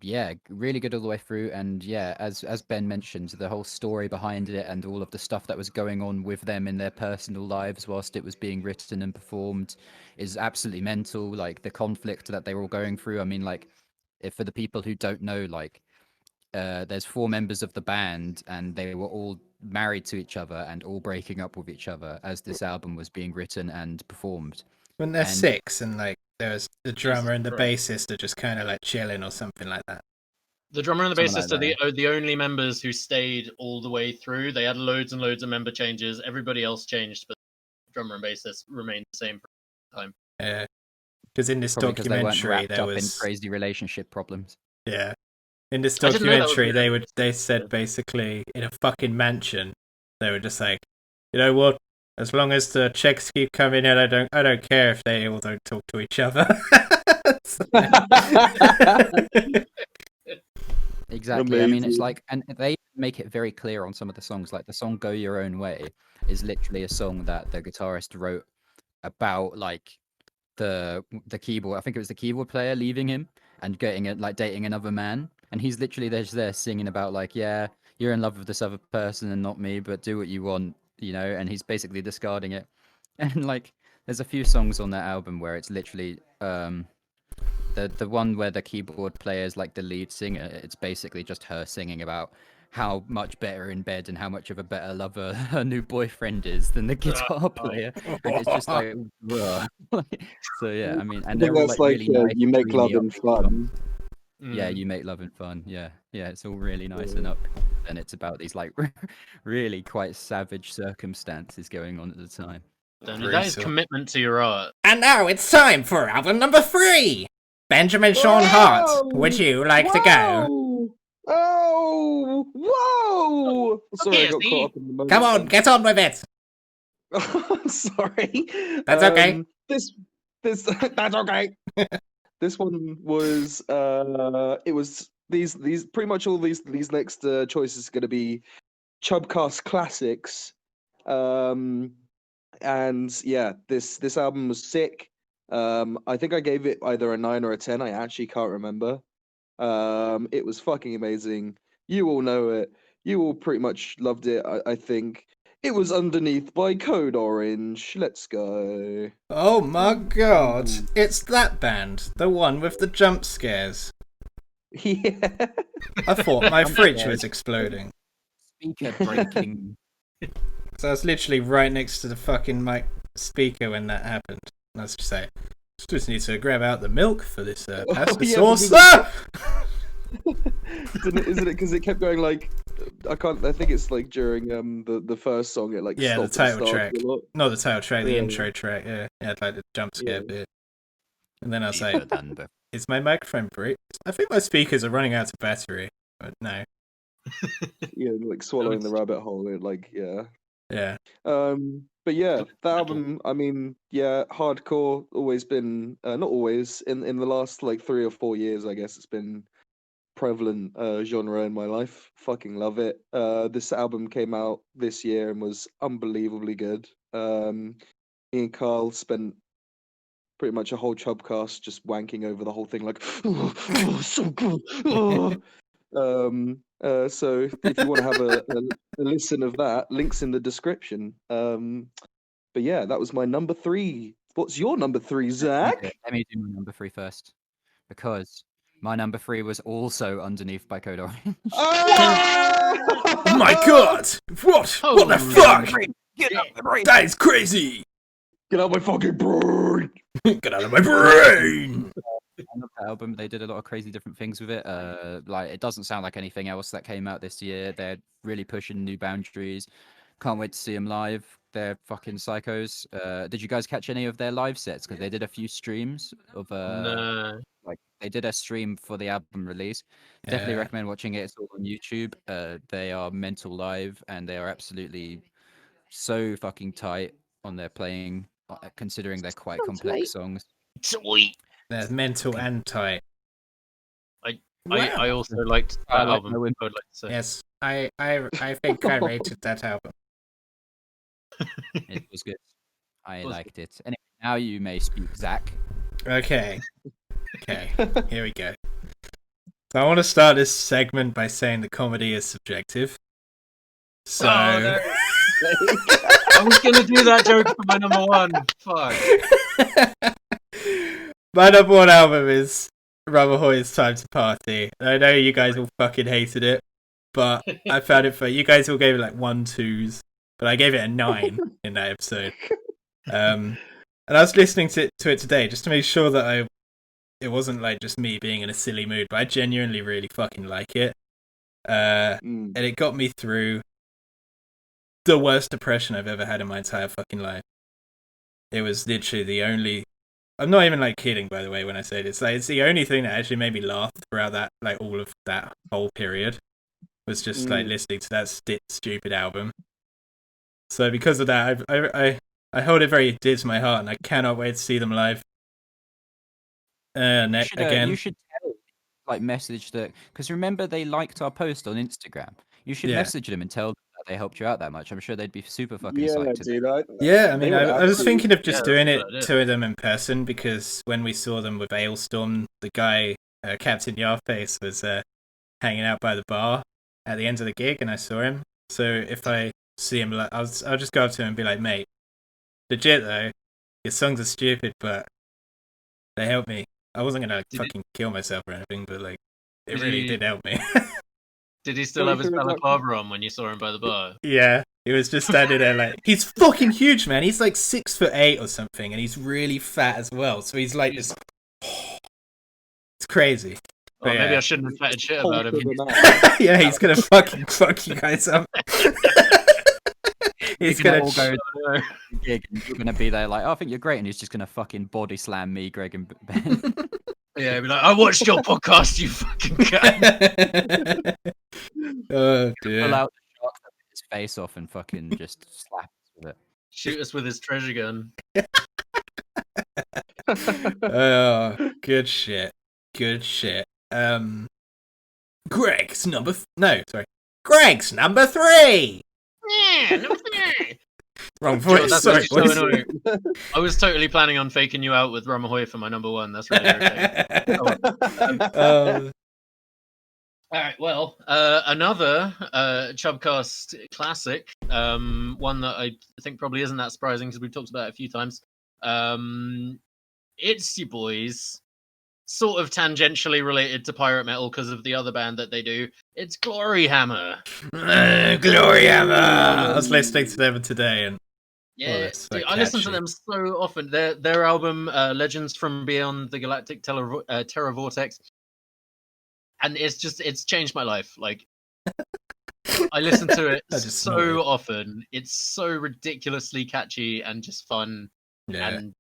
Yeah, really good all the way through. And yeah, as Ben mentioned, the whole story behind it and all of the stuff that was going on with them in their personal lives whilst it was being written and performed is absolutely mental. Like, the conflict that they were all going through. I mean, like, for the people who don't know, like, there's 4 members of the band, and they were all married to each other and all breaking up with each other as this album was being written and performed. When they're And- 6 and like there's the drummer and the Christ. bassist are just kind of like chilling or something like that. The drummer and the Something bassist like are the only members who stayed all the way through. They had loads and loads of member changes. Everybody else changed, but the drummer and bassist remained the same for time. Because in this Probably 'cause they weren't documentary wrapped there up in was crazy relationship problems. in this I didn't know that was documentary real. they said basically in a fucking mansion they were just like, you know what, as long as the checks keep coming in, I don't care if they all don't talk to each other. Exactly. I mean, it's Amazing. like, and they make it very clear on some of the songs. Like, the song "Go Your Own Way" is literally a song that the guitarist wrote about, like, the keyboard. I think it was the keyboard player leaving him and getting it, like, dating another man, and he's literally just there singing about, like, yeah, you're in love with this other person and not me, but do what you want, you know. And he's basically discarding it. And like, there's a few songs on that album where it's literally the one where the keyboard player is like the lead singer. It's basically just her singing about how much better in bed and how much of a better lover her new boyfriend is than the guitar player. And it's just like, ugh. So yeah, I mean, I and think they're all that's like like really nice, you make love dreamy, and upbeat songs. fun. Yeah, Mm. you make love and fun. Yeah, it's all really nice and up. And it's about these like really quite savage circumstances going on at the time. That is Brutal. commitment to your art. And now it's time for album number 3. Benjamin Sean Hart, would you like to go? Oh, whoa! Sorry, I got see? caught up in the moment. Come on, get on with it. Sorry. That's okay. This that's okay. This one was it was these pretty much all these next choices are going to be Chubcast classics. And yeah, this album was sick. I think I gave it either a 9 or a 10. I actually can't remember. It was fucking amazing. You all know it. You all pretty much loved it. I think it was Underneath by Code Orange. Let's go. Oh my god, it's that band, the one with the jump scares. Yeah. I thought my fridge was exploding. Speaker breaking. So I was literally right next to the fucking mic speaker when that happened. Let's just say, just need to grab out the milk for this pasta yeah, sauce. because Isn't it? Because it kept going like I think it's like during the first song it like Yeah, the stopped and title started track. a lot. Not the title track, the Yeah. intro track. Yeah, like the jump scare Yeah. bit. And then I was You like, could've done, but "Is my microphone break? I think my speakers are running out of battery." But no, Yeah, like swallowing the rabbit hole. It like yeah. yeah, But yeah, the album. I mean, yeah, hardcore always been not always in the last like 3 or 4 years. I guess it's been prevalent genre in my life. Fucking love it. This album came out this year and was unbelievably good. Me and Carl spent pretty much a whole Chubcast just wanking over the whole thing, like, so good. So if you want to have a listen of that, links in the description. But yeah, that was my number 3. What's your number 3, Zach? Okay, let me do my number 3 first, because my number 3 was also Underneath by Code Orange. Oh my god! What? What the Holy fuck? Get out of the brain! That is crazy! Get out my fucking brain! Get out of my brain! I love that album. They did a lot of crazy different things with it. Like it doesn't sound like anything else that came out this year. They're really pushing new boundaries. Can't wait to see them live. They're fucking psychos. Did you guys catch any of their live sets? Because they did a few streams of No. like they did a stream for the album release. Definitely Yeah. recommend watching it. It's all on YouTube. They are mental live and they are absolutely so fucking tight on their playing, considering they're quite complex songs. Sweet. They're mental and tight. I also liked that I like album. No Win- I would like to say. Yes, I think I rated that album. It was good. I Was- liked it. Anyway, now you may speak, Zach. Okay. Okay, here we go. So I want to start this segment by saying the comedy is subjective. So Oh, no. I was gonna do that joke for my number 1. Fuck. my number 1 album is Rubber Hoy's Time to Party. I know you guys all fucking hated it, but I found it funny. You guys all gave it like 1-2s, but I gave it a 9 in that episode. And I was listening to it today just to make sure that it wasn't like just me being in a silly mood, but I genuinely really fucking like it. Mm. And it got me through the worst depression I've ever had in my entire fucking life. It was literally the only... I'm not even like kidding, by the way, when I say this. Like, it's the only thing that actually made me laugh throughout that, like all of that whole period, was just like listening to that stupid album. So because of that, I hold it very dear to my heart, and I cannot wait to see them live. You should, Again. you should tell, like message that, because remember they liked our post on Instagram. You should Yeah. message them and tell them that they helped you out that much. I'm sure they'd be super fucking Yeah, psyched. dude. Yeah, I mean, They would I was absolutely- thinking of just Yeah, doing that's it a good idea. to them in person, because when we saw them with Ailstorm, the guy, Captain Yarface, was hanging out by the bar at the end of the gig, and I saw him. So if I see him, I'll just go up to him and be like, mate, legit though, your songs are stupid, but they helped me. I wasn't gonna Did it- fucking kill myself or anything, but like, it Did really you- did help me. Did he still Go have his through it, like- balaclava on when you saw him by the bar? Yeah, he was just standing there like, he's fucking huge, man. He's like 6'8" or something, and he's really fat as well. So he's like this. It's crazy. Oh, maybe yeah. I shouldn't have chatted shit about him. Hulk of a man. Yeah, he's gonna fucking fuck you guys up. He's You're gonna. all go to Oh, no. the gig and you're gonna be there like, oh, I think you're great, and he's just gonna fucking body slam me, Greg, and Ben. Yeah, be like, I watched your podcast, you fucking cunt. Oh Pull dear. out the shark that bit his face off and fucking just slap us with it. Shoot us with his treasure gun. Oh, good shit. Good shit. Greg's number Greg's number 3. Yeah, number 3. Wrong Joe, voice. that's Sorry, actually boys. so annoying. I was totally planning on faking you out with Ramahoy for my number 1. That's really irritating. Oh, All right, well, another Chubcast classic, one that I think probably isn't that surprising because we've talked about it a few times. It's your boys, sort of tangentially related to pirate metal because of the other band that they do. It's Glory Hammer. Glory Hammer. I was listening to them today, and Yeah, that's so dude, I listen to catchy. them so often. Their album, Legends from Beyond the Galactic Terror Vortex, and it's changed my life. Like, I listen to it I just so snorted. often. It's so ridiculously catchy and just fun, Yeah. and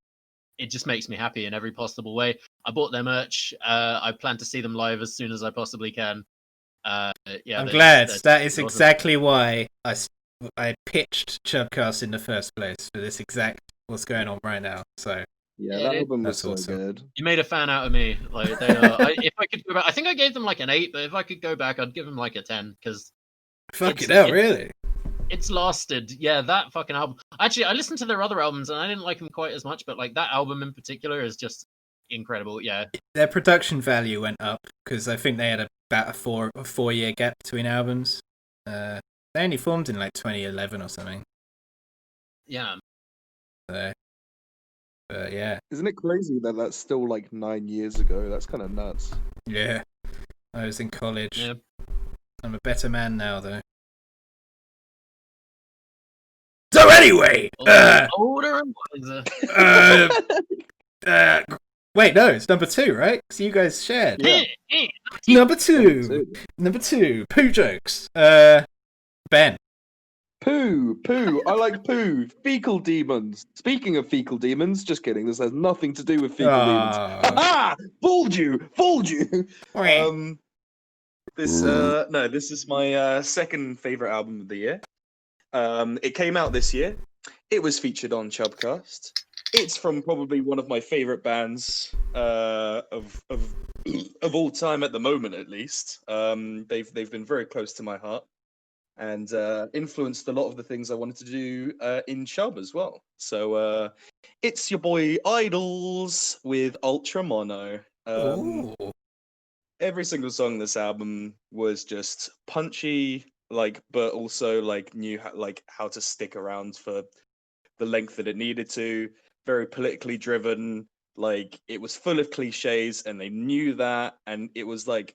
it just makes me happy in every possible way. I bought their merch. I plan to see them live as soon as I possibly can. Yeah, I'm they're glad. just- That is awesome. exactly why I pitched Chubcast in the first place, for this exact what's going on right now. So Yeah, Yeah, that dude. album was That's so awesome. good. You made a fan out of me. Like they are. If I could go back, I think I gave them like an 8, but if I could go back, I'd give them like a 10 because fuck It's- it out, it- really. it's lasted. Yeah, that fucking album. Actually, I listened to their other albums and I didn't like them quite as much, but like that album in particular is just incredible. Yeah, Their production value went up because I think they had about a 4-year gap between albums. They only formed in like 2011 or something. yeah. So, but yeah, Isn't it crazy that that's still like 9 years ago? That's kind of nuts. yeah. I was in college. Yeah. I'm a better man now, though. So anyway, Older and wiser. wait, no, it's number 2, right? Because you guys shared. Yeah. Number 2, number 2, poo jokes. Ben. Poo, poo. I like poo. Fecal demons. Speaking of fecal demons, just kidding. This has nothing to do with fecal demons. Aw. Ha! Fooled you. Fooled you. This is my second favorite album of the year. It came out this year. It was featured on Chubcast. It's from probably one of my favorite bands of all time at the moment, at least. They've been very close to my heart and influenced a lot of the things I wanted to do in Chub as well. So it's your boy Idols with Ultra Mono. Ooh. Every single song in this album was just punchy, like, but also like knew how to stick around for the length that it needed to. Very politically driven, like it was full of cliches, and they knew that. And it was like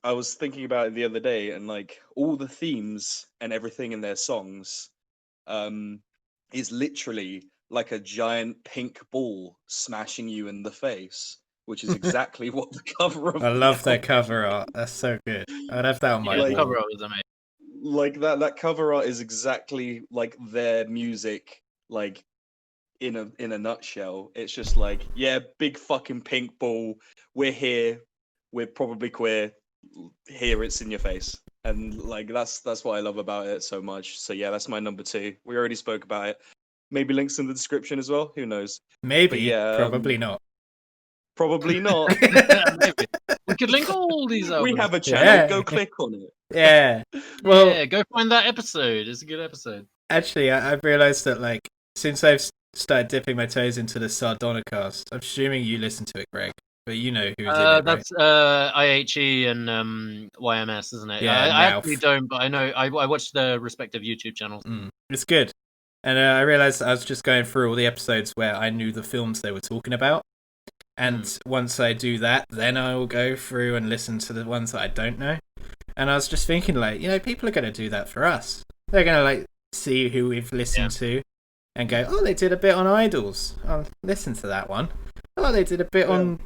I was thinking about it the other day, and like all the themes and everything in their songs, is literally like a giant pink ball smashing you in the face. Which is exactly what the cover of I the love their album cover art. That's so good. I'd have that on my Yeah, the Like- wall. cover art was amazing. like that cover art is exactly like their music, like in a nutshell. It's just like, yeah, big fucking pink ball, we're here, we're probably queer, here it's in your face. And like that's what I love about it so much. So yeah, that's my number 2. We already spoke about it. Maybe links in the description as well, who knows. Maybe, yeah, probably not. Probably not. Maybe. We could link all these albums. We have a channel, Yeah. go click on it. Yeah. Well, Yeah, go find that episode. It's a good episode. actually, I've realised that, like, since I've started dipping my toes into the Sardonicast, I'm assuming you listen to it, Greg, but you know who's in it, right? That's IHE and YMS, isn't it? Yeah, I Ralph. actually don't, but I know I watched the respective YouTube channels. It's good. And I realised I was just going through all the episodes where I knew the films they were talking about. And once I do that, then I will go through and listen to the ones that I don't know. And I was just thinking, like, people are going to do that for us. They're going to, like, see who we've listened to and go, oh, they did a bit on Idols. I'll listen to that one. Oh, they did a bit on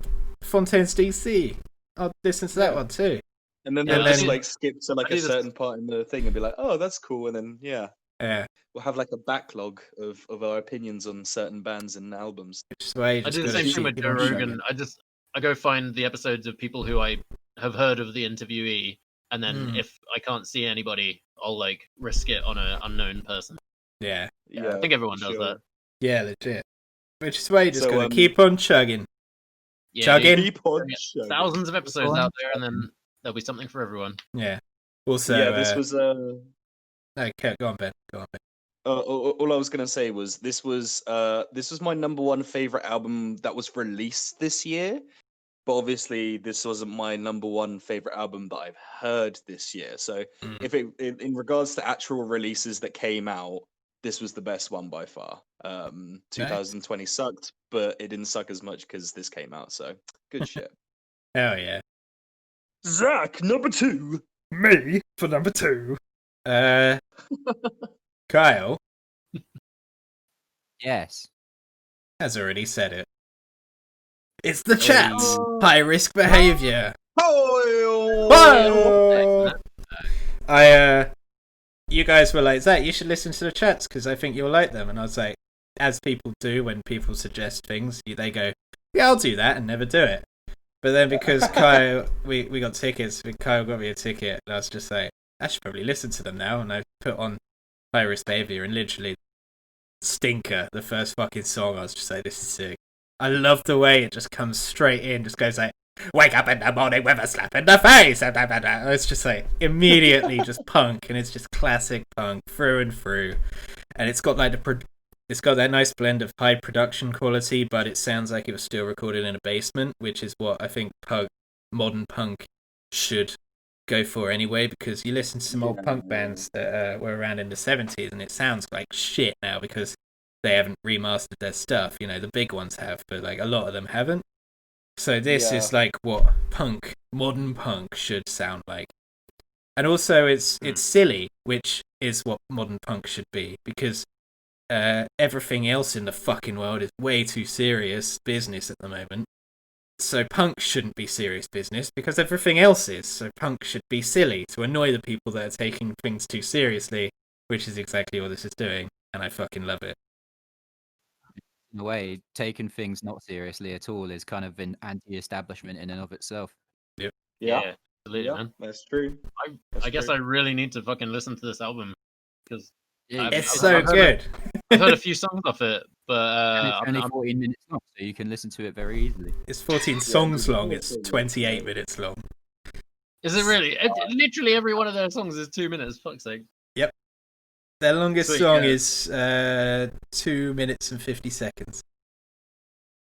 Fontaines DC. I'll listen to that one too. And then Yeah, they'll I just do- like skip to like I a do this- certain part in the thing and be like, oh, that's cool. And then, yeah, Yeah, we'll have like a backlog of our opinions on certain bands and albums. which is why you I just do the gotta same thing keep with it Joe on Rogan. track. I I go find the episodes of people who I have heard of the interviewee, and then if I can't see anybody, I'll like risk it on an unknown person. Yeah. Yeah, I think everyone for does sure. that. Yeah, legit. Which is why you just So, gotta keep on chugging. Yeah, Chugging. dude, Keep on Yeah, chugging. thousands of episodes on out there, and then there'll be something for everyone. Yeah. Also, Yeah, this was no, okay, go on, Ben. Go on, Ben. all I was gonna say was this was my number one favorite album that was released this year, but obviously this wasn't my number one favorite album that I've heard this year. So Mm. if it in regards to actual releases that came out, this was the best one by far. 2020 sucked, but it didn't suck as much because this came out. So good shit. Hell yeah. Zach, number 2. Me for number 2. Kyle Yes. has already said it. It's the chat. Oh. High risk behavior. Oh, Whoa! You guys were like, Zach, you should listen to the chats because I think you'll like them. And I was like, as people do when people suggest things, they go, yeah, I'll do that, and never do it. But then because Kyle, we got tickets, Kyle got me a ticket, and I was just like, I should probably listen to them now. And I put on High Risk Behavior, and literally, Stinker, the first fucking song, I was just like, this is sick. I love the way it just comes straight in, just goes like, wake up in the morning with a slap in the face. It's just like immediately just punk, and it's just classic punk through and through. And it's got like it's got that nice blend of high production quality, but it sounds like it was still recorded in a basement, which is what I think modern punk should go for anyway. Because you listen to some old punk bands that were around in the 70s, and it sounds like shit now because they haven't remastered their stuff. You know, the big ones have, but like a lot of them haven't. So this is like what modern punk should sound like. And also it's silly, which is what modern punk should be, because everything else in the fucking world is way too serious business at the moment. So punk shouldn't be serious business because everything else is. So punk should be silly to annoy the people that are taking things too seriously, which is exactly what this is doing, and I fucking love it. In a way, taking things not seriously at all is kind of an anti-establishment in and of itself. Yeah, Absolutely, man. that's true. I guess I really need to fucking listen to this album because It's I've so heard good. I've heard a few songs off it, but And it's only I'm 14 minutes long, so you can listen to it very easily. It's 14 songs long. It's 28 minutes long. is it really? Literally every one of their songs is 2 minutes. Fuck's sake. Their longest Sweet, song yeah. is 2 minutes and 50 seconds.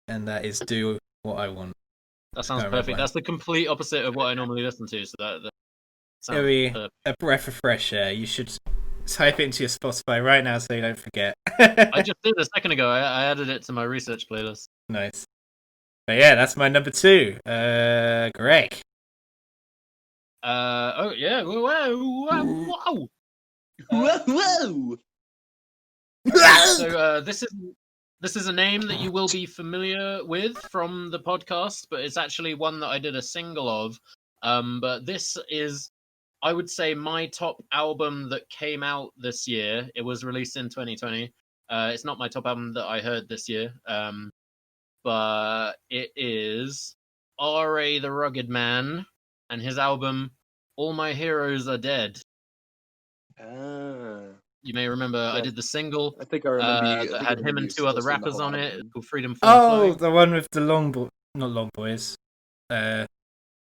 And that is Do What I Want. That sounds Can't perfect. remember. That's the complete opposite of what I normally listen to. So that sounds It'll be perfect. a breath of fresh air. You should type it into your Spotify right now so you don't forget. I just did a second ago. I added it to my research playlist. Nice. But yeah, that's my number 2. Greg. Oh yeah. Wow. Whoa! So this is a name that you will be familiar with from the podcast, but it's actually one that I did a single of. But this is, I would say, my top album that came out this year. It was released in 2020. It's not my top album that I heard this year. But it is R.A. the Rugged Man and his album All My Heroes Are Dead. You may remember I Yeah. did the single I think I remember you. that had him and 2 other rappers on it called Freedom From Oh, Flowing. the one with the not long boys.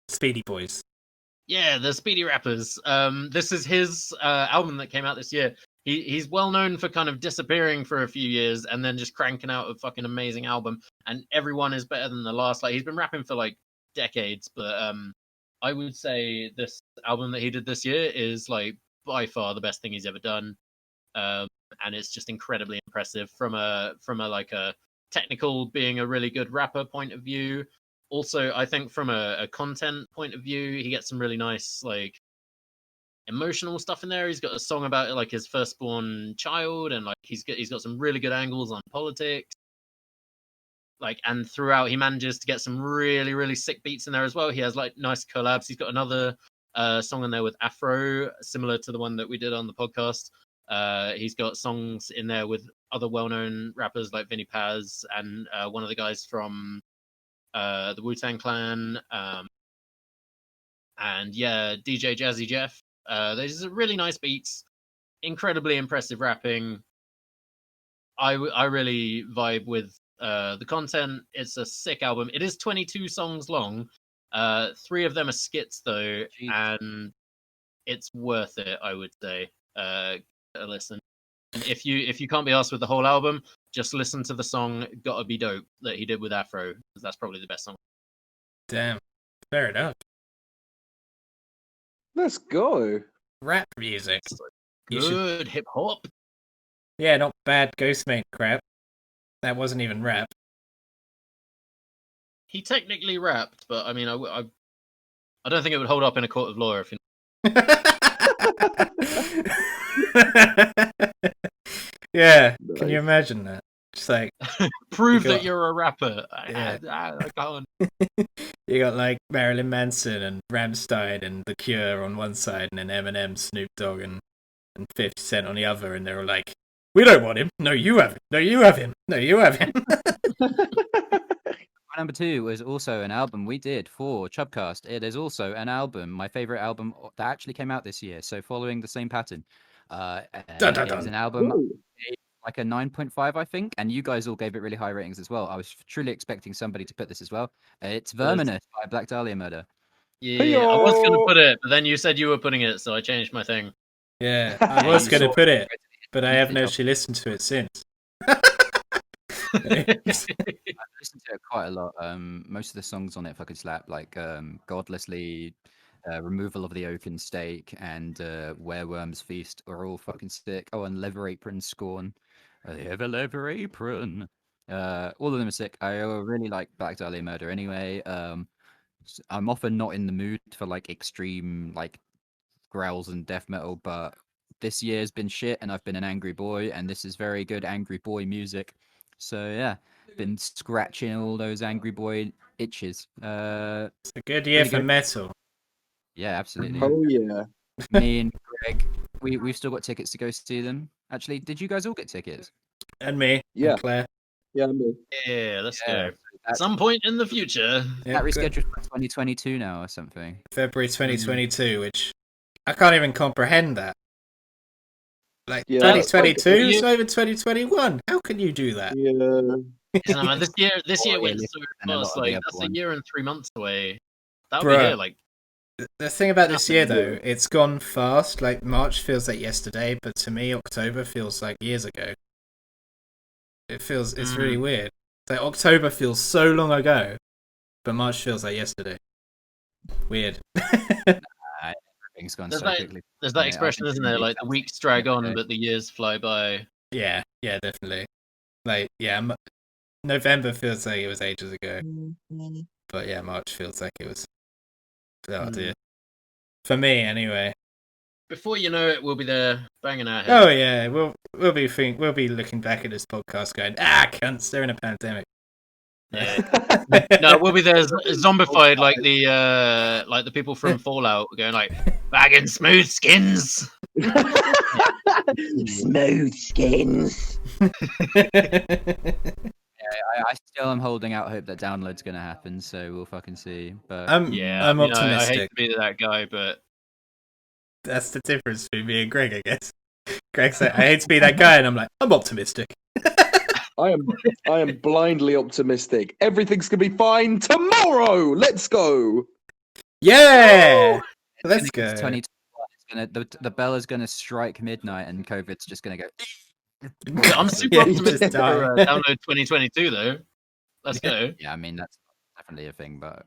Speedy Boys. Yeah, the Speedy Rappers. This is his album that came out this year. He's well known for kind of disappearing for a few years and then just cranking out a fucking amazing album. And everyone is better than the last. Like, he's been rapping for like decades, but I would say this album that he did this year is like by far the best thing he's ever done. And it's just incredibly impressive from a like a technical, being a really good rapper point of view. Also, I think from a content point of view, he gets some really nice like emotional stuff in there. He's got a song about like his firstborn child, and like he's got some really good angles on politics. Like, and throughout he manages to get some really, really sick beats in there as well. He has like nice collabs. He's got another song in there with Afro, similar to the one that we did on the podcast. He's got songs in there with other well-known rappers like Vinny Paz and one of the guys from the Wu-Tang Clan, and yeah, DJ Jazzy Jeff. There's really nice beats, incredibly impressive rapping. I really vibe with the content. It's a sick album. It is 22 songs long. 3 of them are skits though, Jeez. and it's worth it. I would say. A listen. And if you can't be asked with the whole album, just listen to the song "Gotta Be Dope" that he did with Afro, because that's probably the best song. Damn. Fair enough. Let's go. Rap music. You should- Good hip hop. Yeah, not bad Ghostmate crap. That wasn't even rap. He technically rapped, but I mean, I don't think it would hold up in a court of law if you. Yeah, can you Nice. imagine that? Just like Prove You got- that you're a rapper. Yeah. I can't. you got like Marilyn Manson and Rammstein and The Cure on one side, and then Eminem, Snoop Dogg, and 50 Cent on the other, and they're all like, "We don't want him. No, you have him. No, you have him. No, you have him." My number 2 was also an album we did for Chubcast. It is also an album, my favorite album that actually came out this year. So following the same pattern. Dun, It dun, was dun. an album Ooh. like a 9.5, I think, and you guys all gave it really high ratings as well. I was truly expecting somebody to put this as well. It's Verminous by Black Dahlia Murder. Yeah, I was gonna Hey-yo. put it, but then you said you were putting it, so I changed my thing. Yeah, I Yeah, was you going to saw put it, but I You haven't did. actually listened to it since. I've listened to it quite a lot. Most of the songs on it fucking slap, like Godlessly, Removal of the Oaken Stake, and Wereworm's Feast are all fucking sick. Oh, and Leather Apron Scorn. The Ever Leather Apron. All of them are sick. I really like Black Dahlia Murder anyway. I'm often not in the mood for like extreme like growls and death metal, but this year's been shit and I've been an angry boy, and this is very good angry boy music. So yeah, been scratching all those angry boy itches. It's a good year Really for good. metal. Yeah, absolutely. Oh yeah. Me and Greg, we've still got tickets to go see them. Actually, did you guys all get tickets? And me, Yeah. and Claire. Yeah, me. Yeah, let's Yeah, go. so At that's- some point in the future. Yeah, that rescheduled for 2022 now or something. February 2022, which I can't even comprehend that. Like Yeah, 2022, like, it's not even 2021. How can you do that? Yeah. No, man, this year More went realistic so than a lot fast. of the Like other that's ones. a year and 3 months away. That'll be Bruh. here. Like The thing about this Nothing year, to though, do. it's gone fast. Like March feels like yesterday, but to me, October feels like years ago. It's really weird. Like October feels so long ago, but March feels like yesterday. Weird. Everything's gone There's so that- quickly. there's Yeah, that I expression, think isn't it there? makes Like the sense. weeks drag Yeah, on, okay. but the years fly by. Yeah, definitely. Like, yeah, November feels like it was ages ago, but yeah, March feels like it was. Oh dear. For me, anyway. Before you know it, we'll be there banging our heads. Oh yeah, we'll be looking back at this podcast going, cunts, they're in a pandemic. Yeah. No, we'll be there zombified like the people from Fallout going like bagging smooth skins. Smooth skins. I still am holding out hope that download's gonna happen, so we'll fucking see. But I'm Yeah, I'm I mean, I hate optimistic. to be that guy, but That's the difference between me and Greg, I guess. Greg's like, I hate to be that guy, and I'm like, I'm optimistic. I am blindly optimistic. Everything's gonna be fine tomorrow. Let's go. Yeah, let's it's go. 2021. It's gonna the bell is gonna strike midnight, and COVID's just gonna go. I'm super Yeah, you optimistic just die. for download 2022 though. Let's go. Yeah, I mean that's definitely a thing, but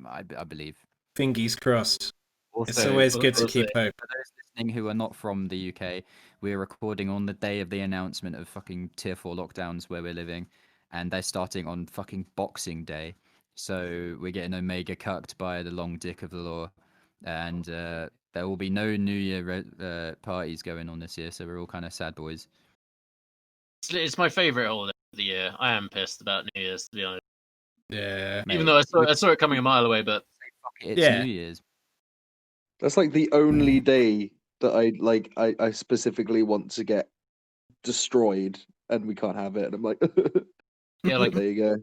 I believe. Fingers crossed. It's Also, always good to also- keep hope. for those listening who are not from the UK, we're recording on the day of the announcement of fucking tier 4 lockdowns where we're living, and they're starting on fucking Boxing Day. So we're getting Omega cucked by the long dick of the law, and there will be no New Year parties going on this year. So we're all kind of sad boys. It's my favorite holiday of the year. I am pissed about New Year's, to be honest. Yeah. Even though I saw it coming a mile away, but Fuck it, it's Yeah. New Year's. That's like the only day that I specifically want to get destroyed, and we can't have it. And I'm like, yeah, like there you go.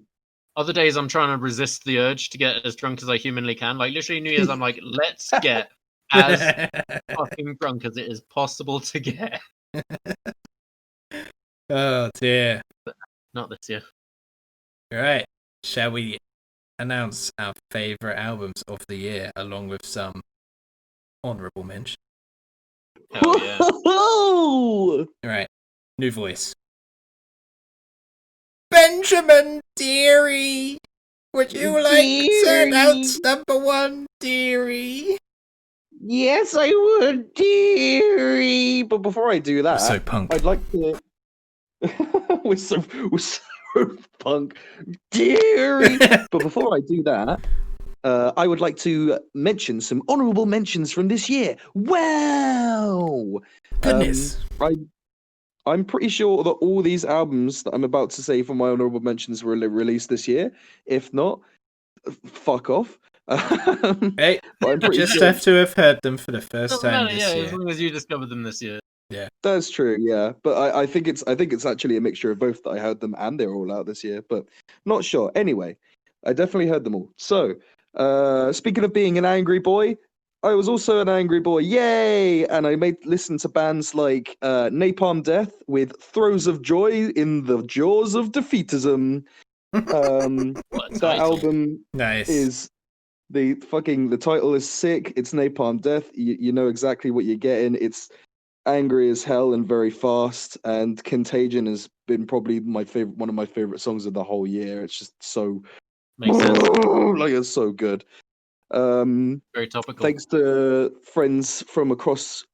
Other days I'm trying to resist the urge to get as drunk as I humanly can. Like literally New Year's, I'm like, let's get as fucking drunk as it is possible to get. Oh dear. Not this year. Right. Shall we announce our favourite albums of the year along with some honourable mention? Hell yeah. Right. New voice. Benjamin Deary! Would you like to announce number one, Deary? Yes, I would, dearie. But before I do that, So punk. I'd like to. we're so punk, dearie. But before I do that, I would like to mention some honourable mentions from this year. Wow, Goodness. I'm pretty sure that all these albums that I'm about to say for my honourable mentions were released this year. If not, fuck off. Hey, but I'm pretty just sure have to have heard them for the first Doesn't time matter, this yeah, year. as long as you discovered them this year. that's true. Yeah, but I think it's actually a mixture of both that I heard them and they're all out this year. But not sure. Anyway, I definitely heard them all. So, speaking of being an angry boy, I was also an angry boy. Yay! And I listen to bands like Napalm Death with Throes of Joy in the Jaws of Defeatism. What a That title. album Nice. is the title is sick. It's Napalm Death. You know exactly what you're getting. It's angry as hell and very fast. And Contagion has been probably one of my favorite songs of the whole year. It's just so Makes sense. like it's so good. Very topical. Thanks to friends from not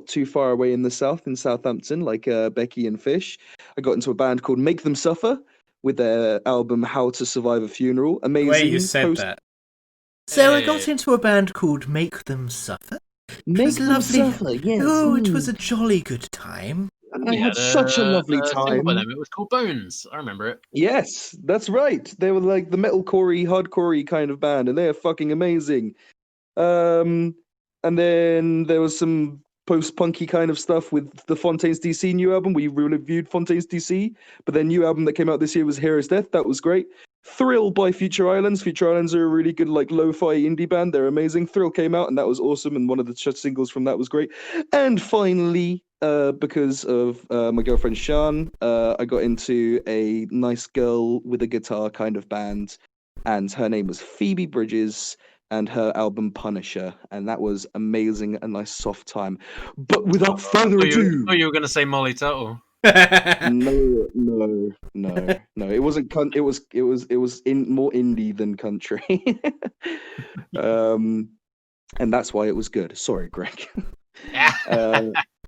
too far away in the south, in Southampton, like Becky and Fish. I got into a band called Make Them Suffer with their album How to Survive a Funeral. The Amazing. way you said that. So I got into a band called Make Them Suffer. Make was Them lovely. Suffer, yes. Oh, it was a jolly good time. I had such a lovely single time. by them. It was called Bones. I remember it. Yes, that's right. They were like the metalcore-y, hardcore-y kind of band, and they're fucking amazing. And then there was some post-punky kind of stuff with the Fontaines DC new album. We reviewed Fontaines DC, but their new album that came out this year was Hero's Death. That was great. Thrill by Future Islands. Future Islands are a really good like lo-fi indie band. They're amazing. Thrill came out and that was awesome, and one of the singles from that was great. And finally, because of my girlfriend Sean, I got into a nice girl with a guitar kind of band, and her name was Phoebe Bridges, and her album Punisher, and that was amazing, a nice soft time. But without further ado, You were going to say Molly Tuttle. no. It wasn't. It was in more indie than country, and that's why it was good. Sorry, Greg.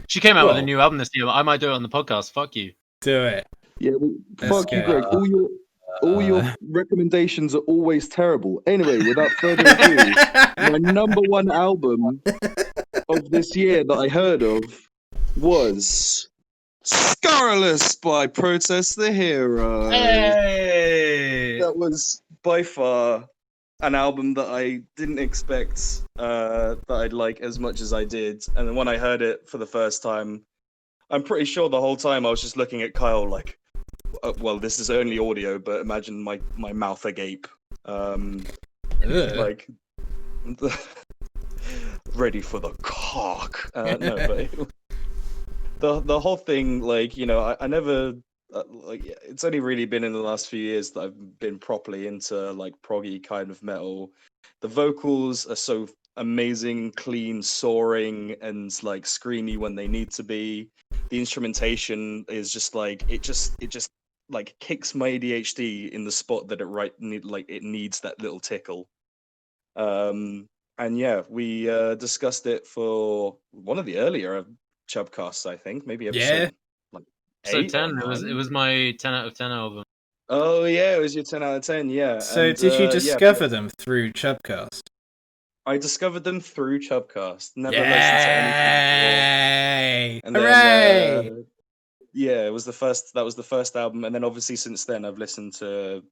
She came out with a well- new album this year. I might do it on the podcast. Fuck you. Do it. Yeah, well, Let's fuck you, go. Greg. All your recommendations are always terrible. Anyway, without further ado, my number one album of this year that I heard of was Scurrilous by Protest the Hero. Hey! That was by far an album that I didn't expect that I'd like as much as I did. And then when I heard it for the first time, I'm pretty sure the whole time I was just looking at Kyle like, well, this is only audio, but imagine my mouth agape. Ugh. Like, ready for the cock. No, but the whole thing, like, you know, I never... like it's only really been in the last few years that I've been properly into like proggy kind of metal. The vocals are so amazing, clean, soaring, and like screamy when they need to be. The instrumentation is just like it just like kicks my ADHD in the spot that it needs that little tickle. And yeah, we discussed it for one of the earlier Chubcasts, I think, maybe episode So 8 or 10. It 9. was my 10 out of 10 album. Oh yeah, it was your 10 out of 10. Yeah. So and, did you yeah, discover them through Chubcast? I discovered them through Chubcast. Never listened to anything before. Yay! Hooray! Yeah, it was the first. That was the first album, and then obviously since then I've listened to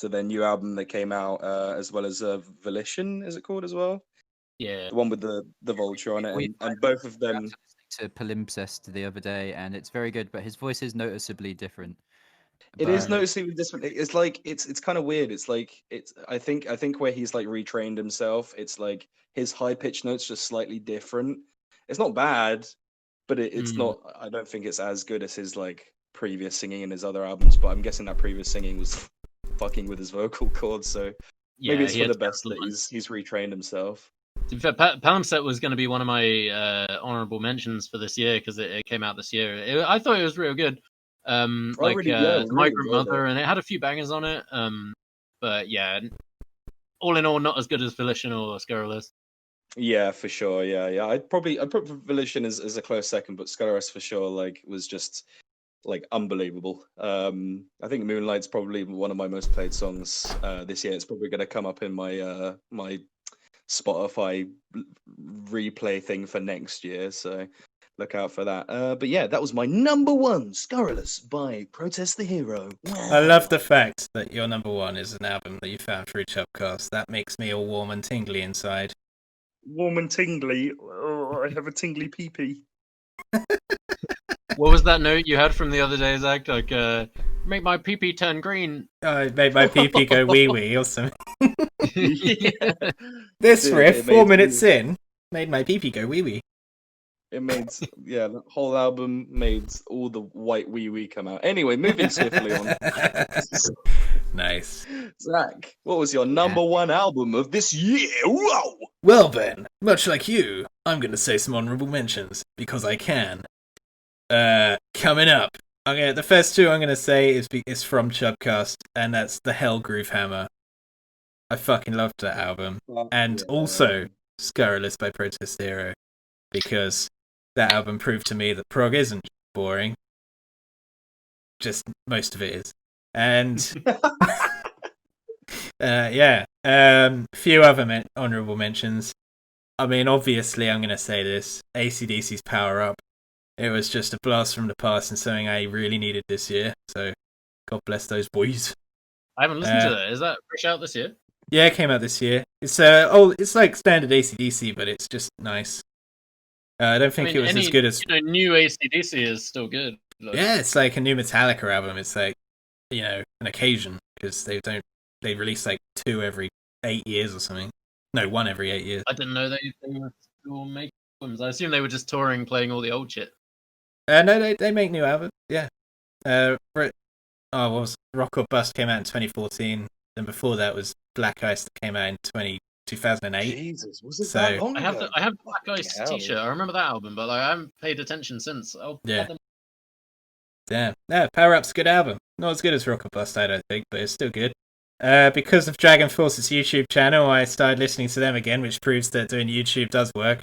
their new album that came out, as well as Volition. Is it called as well? Yeah. The one with the vulture on it, We- and both of them. To Palimpsest the other day, and it's very good, but his voice is noticeably different. It is but- noticeably different. It's like it's kind of weird. It's like it's I think where he's like retrained himself, it's like his high pitched notes just slightly different. It's not bad, but it's Mm. not. I don't think it's as good as his like previous singing in his other albums. But I'm guessing that previous singing was fucking with his vocal cords. So Yeah, maybe it's he for had the to best cancel that one. he's retrained himself. To be fair, Palimpsest was going to be one of my honorable mentions for this year because it came out this year. I thought it was real good. I really- yeah, It's a really Migrant enjoyed Mother, it. and it had a few bangers on it. But yeah, all in all, not as good as Volition or Scurrilous. Yeah, for sure. Yeah. I'd put Volition as a close second, but Scudderus for sure. Like was just like unbelievable. I think Moonlight's probably one of my most played songs this year. It's probably going to come up in my my Spotify replay thing for next year. So look out for that. But yeah, that was my number one, Scurrilous by Protest the Hero. I love the fact that your number one is an album that you found through Chubcast. That makes me all warm and tingly inside. Warm and tingly. Oh, I have a tingly pee-pee. What was that note you had from the other day, Zach? Like, make my pee turn green. I made my pee go wee wee or something. Yeah. This Dude, riff, it 4 made minutes me- in, made my pee go wee wee. It made the whole album made all the white wee wee come out. Anyway, moving swiftly on. Nice. Zach, what was your number one album of this year? Whoa! Well, Ben, much like you, I'm going to say some honorable mentions because I can. Coming up, the first two I'm going to say is from Chubcast, and that's the Hell Groove Hammer. I fucking loved that album, and also Scurrilous by Protest Hero, because that album proved to me that prog isn't boring. Just most of it is, and few other honorable mentions. I mean, obviously, I'm going to say this. AC/DC's Power Up. It was just a blast from the past and something I really needed this year. So, God bless those boys. I haven't listened to that. Is that fresh out this year? Yeah, it came out this year. It's like standard AC/DC, but it's just nice. I don't think it was as good as. New AC/DC is still good. Yeah, it's like a new Metallica album. It's like, an occasion because they release like 2 every 8 years or something. No, 1 every 8 years. I didn't know they were still making albums. I assume they were just touring, playing all the old shit. No, they make new albums. Yeah. What was Rock or Bust came out in 2014. Then before that was Black Ice that came out in 2008. Jesus, was it So- that long I have ago? I have Black Ice Fucking hell. T-shirt. I remember that album, but I haven't paid attention since. Yeah. Damn. Yeah, Power Up's a good album. Not as good as Rock or Bust, I don't think, but it's still good. Because of Dragon Force's YouTube channel, I started listening to them again, which proves that doing YouTube does work.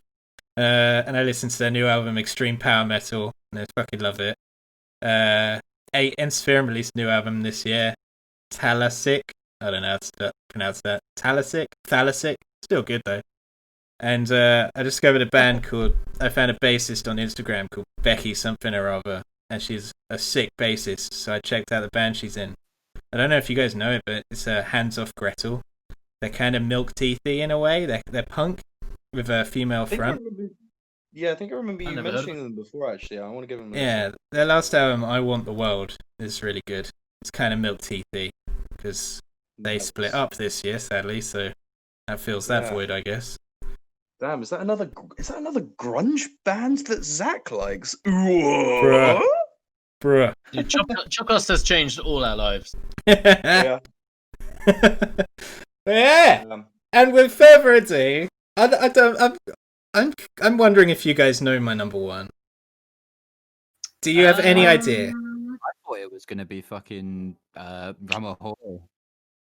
And I listened to their new album, Extreme Power Metal, and I fucking love it. Ensphere released a new album this year, Talasic. I don't know how to pronounce that. Thalasic. Still good though. And I discovered a band I found a bassist on Instagram called Becky something or other, and she's a sick bassist, so I checked out the band she's in. I don't know if you guys know it, but it's Hands Off Gretel. They're kind of milk teethy in a way. They're punk with a female I think I front. remember- Yeah, I think I remember you never heard of mentioning them before. Actually, I want to give them. Yeah, their last album, I Want the World, is really good. It's kind of milk teethy because they split up this year, sadly, so that fills that Yeah. void, I guess. Damn, is that another grunge band that Zach likes? Bruh. Bruh. Dude, Chopcast has changed all our lives. Yeah. Yeah. And with further ado, I'm wondering if you guys know my number one. Do you have any idea? I thought it was going to be fucking Rama Hall.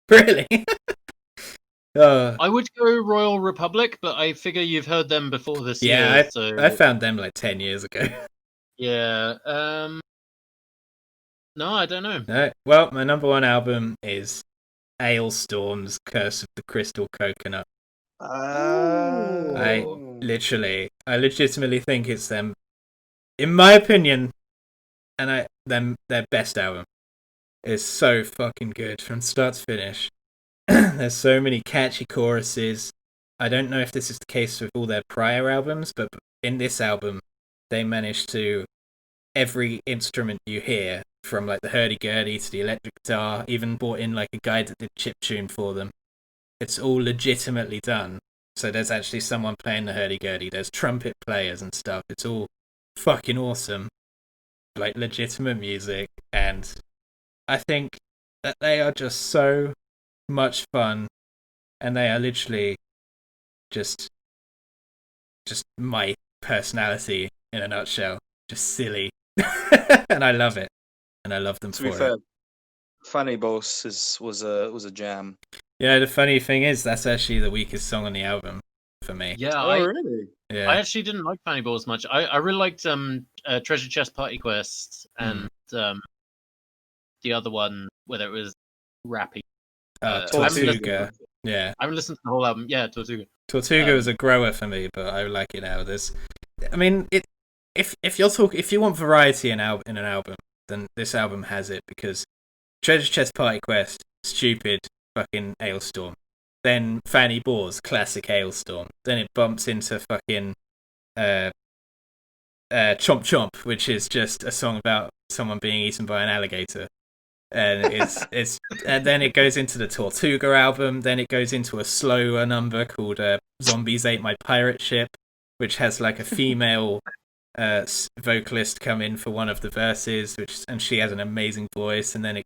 Really? I would go Royal Republic, but I figure you've heard them before this Yeah, year. So I found them like 10 years ago. yeah. No, I don't know. No. Well, my number one album is Ailstorm's Curse of the Crystal Coconut. I legitimately think it's them, in my opinion, and their best album. It's so fucking good from start to finish. There's so many catchy choruses. I don't know if this is the case with all their prior albums, but in this album, they managed to every instrument you hear, from like the hurdy-gurdy to the electric guitar, even brought in like a guy that did chiptune for them. It's all legitimately done. So there's actually someone playing the hurdy-gurdy, there's trumpet players and stuff. It's all fucking awesome. Like legitimate music, and I think that they are just so much fun, and they are literally just my personality in a nutshell. Just silly. And I love it. And I love them To for be it. fair, Fanny Boss was a jam. Yeah, the funny thing is that's actually the weakest song on the album for me. Yeah, Oh, really? Yeah. I actually didn't like Fanny Balls much. I really liked Treasure Chest Party Quest and the other one, whether it was rappy. Tortuga. Yeah. I haven't listened to the whole album. Yeah, Tortuga. Tortuga was a grower for me, but I like it now. I mean, if you want variety in an album, then this album has it, because Treasure Chest Party Quest, stupid fucking Hailstorm. Then Fanny Balls, classic Hailstorm. Then it bumps into fucking Chomp Chomp, which is just a song about someone being eaten by an alligator. And it's and then it goes into the Tortuga album. Then it goes into a slower number called "Zombies Ate My Pirate Ship," which has like a female vocalist come in for one of the verses, and she has an amazing voice. And then it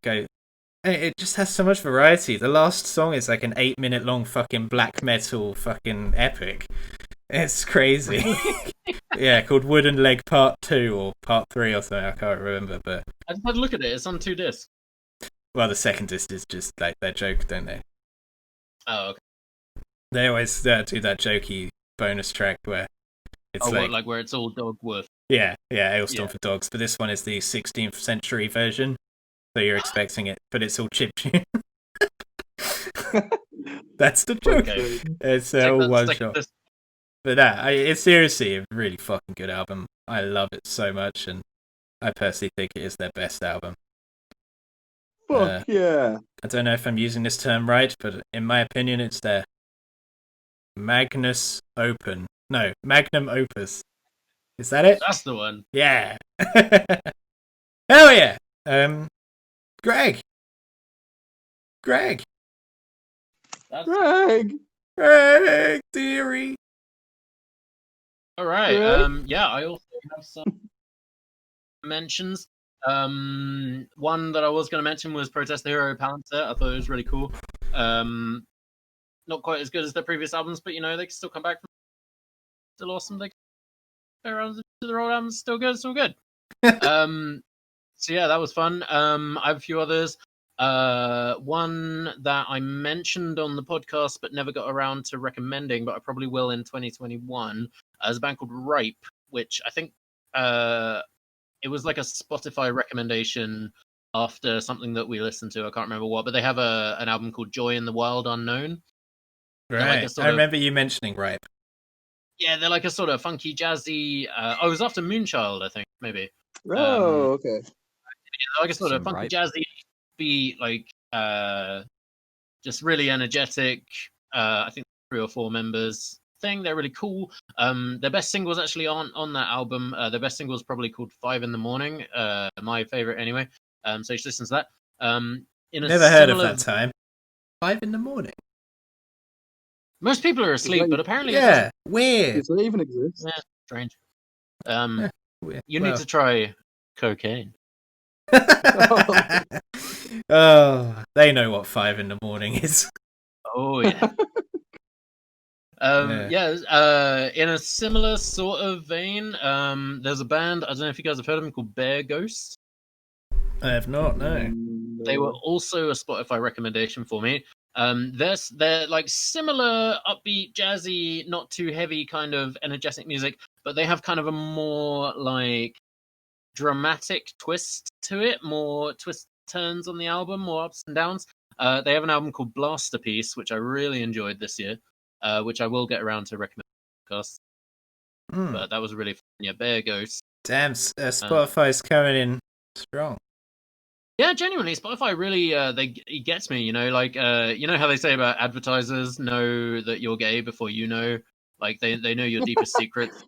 just has so much variety. The last song is like an 8-minute long fucking black metal fucking epic. It's crazy. Yeah, called Wooden Leg Part 2 or Part 3 or something. I can't remember, but I just had a look at it. It's on 2 discs. well, the second disc is just like their joke, don't they? Oh, okay. They always do that jokey bonus track where it's like where it's all dog worth. yeah, Hailstorm Yeah. for Dogs. But this one is the 16th century version, so you're expecting it, but it's all chiptune. That's the joke. Okay. It's Take all that one second shot. disc. But it's seriously a really fucking good album. I love it so much, and I personally think it is their best album. Fuck yeah. I don't know if I'm using this term right, but in my opinion, it's their magnum opus. Is that it? That's the one. Yeah. Hell yeah. Greg. That's... Greg! Dearie. All right. Greg? Yeah, I also have some mentions. One that I was going to mention was Protest the Hero Palantir. I thought it was really cool. Not quite as good as their previous albums, but they can still come back. Still awesome. They can go around to their old albums. Still good. So yeah, that was fun. I have a few others. One that I mentioned on the podcast but never got around to recommending, but I probably will in 2021, is a band called Ripe, which I think it was like a Spotify recommendation after something that we listened to. I can't remember what, but they have an album called Joy in the Wild Unknown. Right. Like I remember you mentioning Ripe. Yeah, they're like a sort of funky, jazzy. I was after Moonchild, I think, maybe. Oh, okay. Like a sort of Some funky, Ripe. jazzy beat, like just really energetic. I think 3 or 4 members thing. They're really cool. Their best singles actually aren't on that album. Their best single is probably called 5 in the Morning. My favorite anyway. So you should listen to that. Never heard of that time. 5 in the morning. Most people are asleep, like- but apparently Yeah, weird. Does that even exist? Yeah. Strange. Weird. You need to try cocaine. Oh, they know what 5 in the morning is. Oh yeah. In a similar sort of vein, there's a band, I don't know if you guys have heard of them, called Bear Ghost. I have not, no. They were also a Spotify recommendation for me. They're like similar upbeat, jazzy, not too heavy kind of energetic music, but they have kind of a more like dramatic twist to it, more twists, turns on the album, more ups and downs. They have an album called Blasterpiece, which I really enjoyed this year, which I will get around to recommend on the podcast. Hmm. But that was really fun. Yeah, Bear Ghost. Damn, Spotify's coming in strong. Yeah, genuinely, Spotify really it gets me. Like you know how they say about advertisers know that you're gay before you know. Like they know your deepest secrets.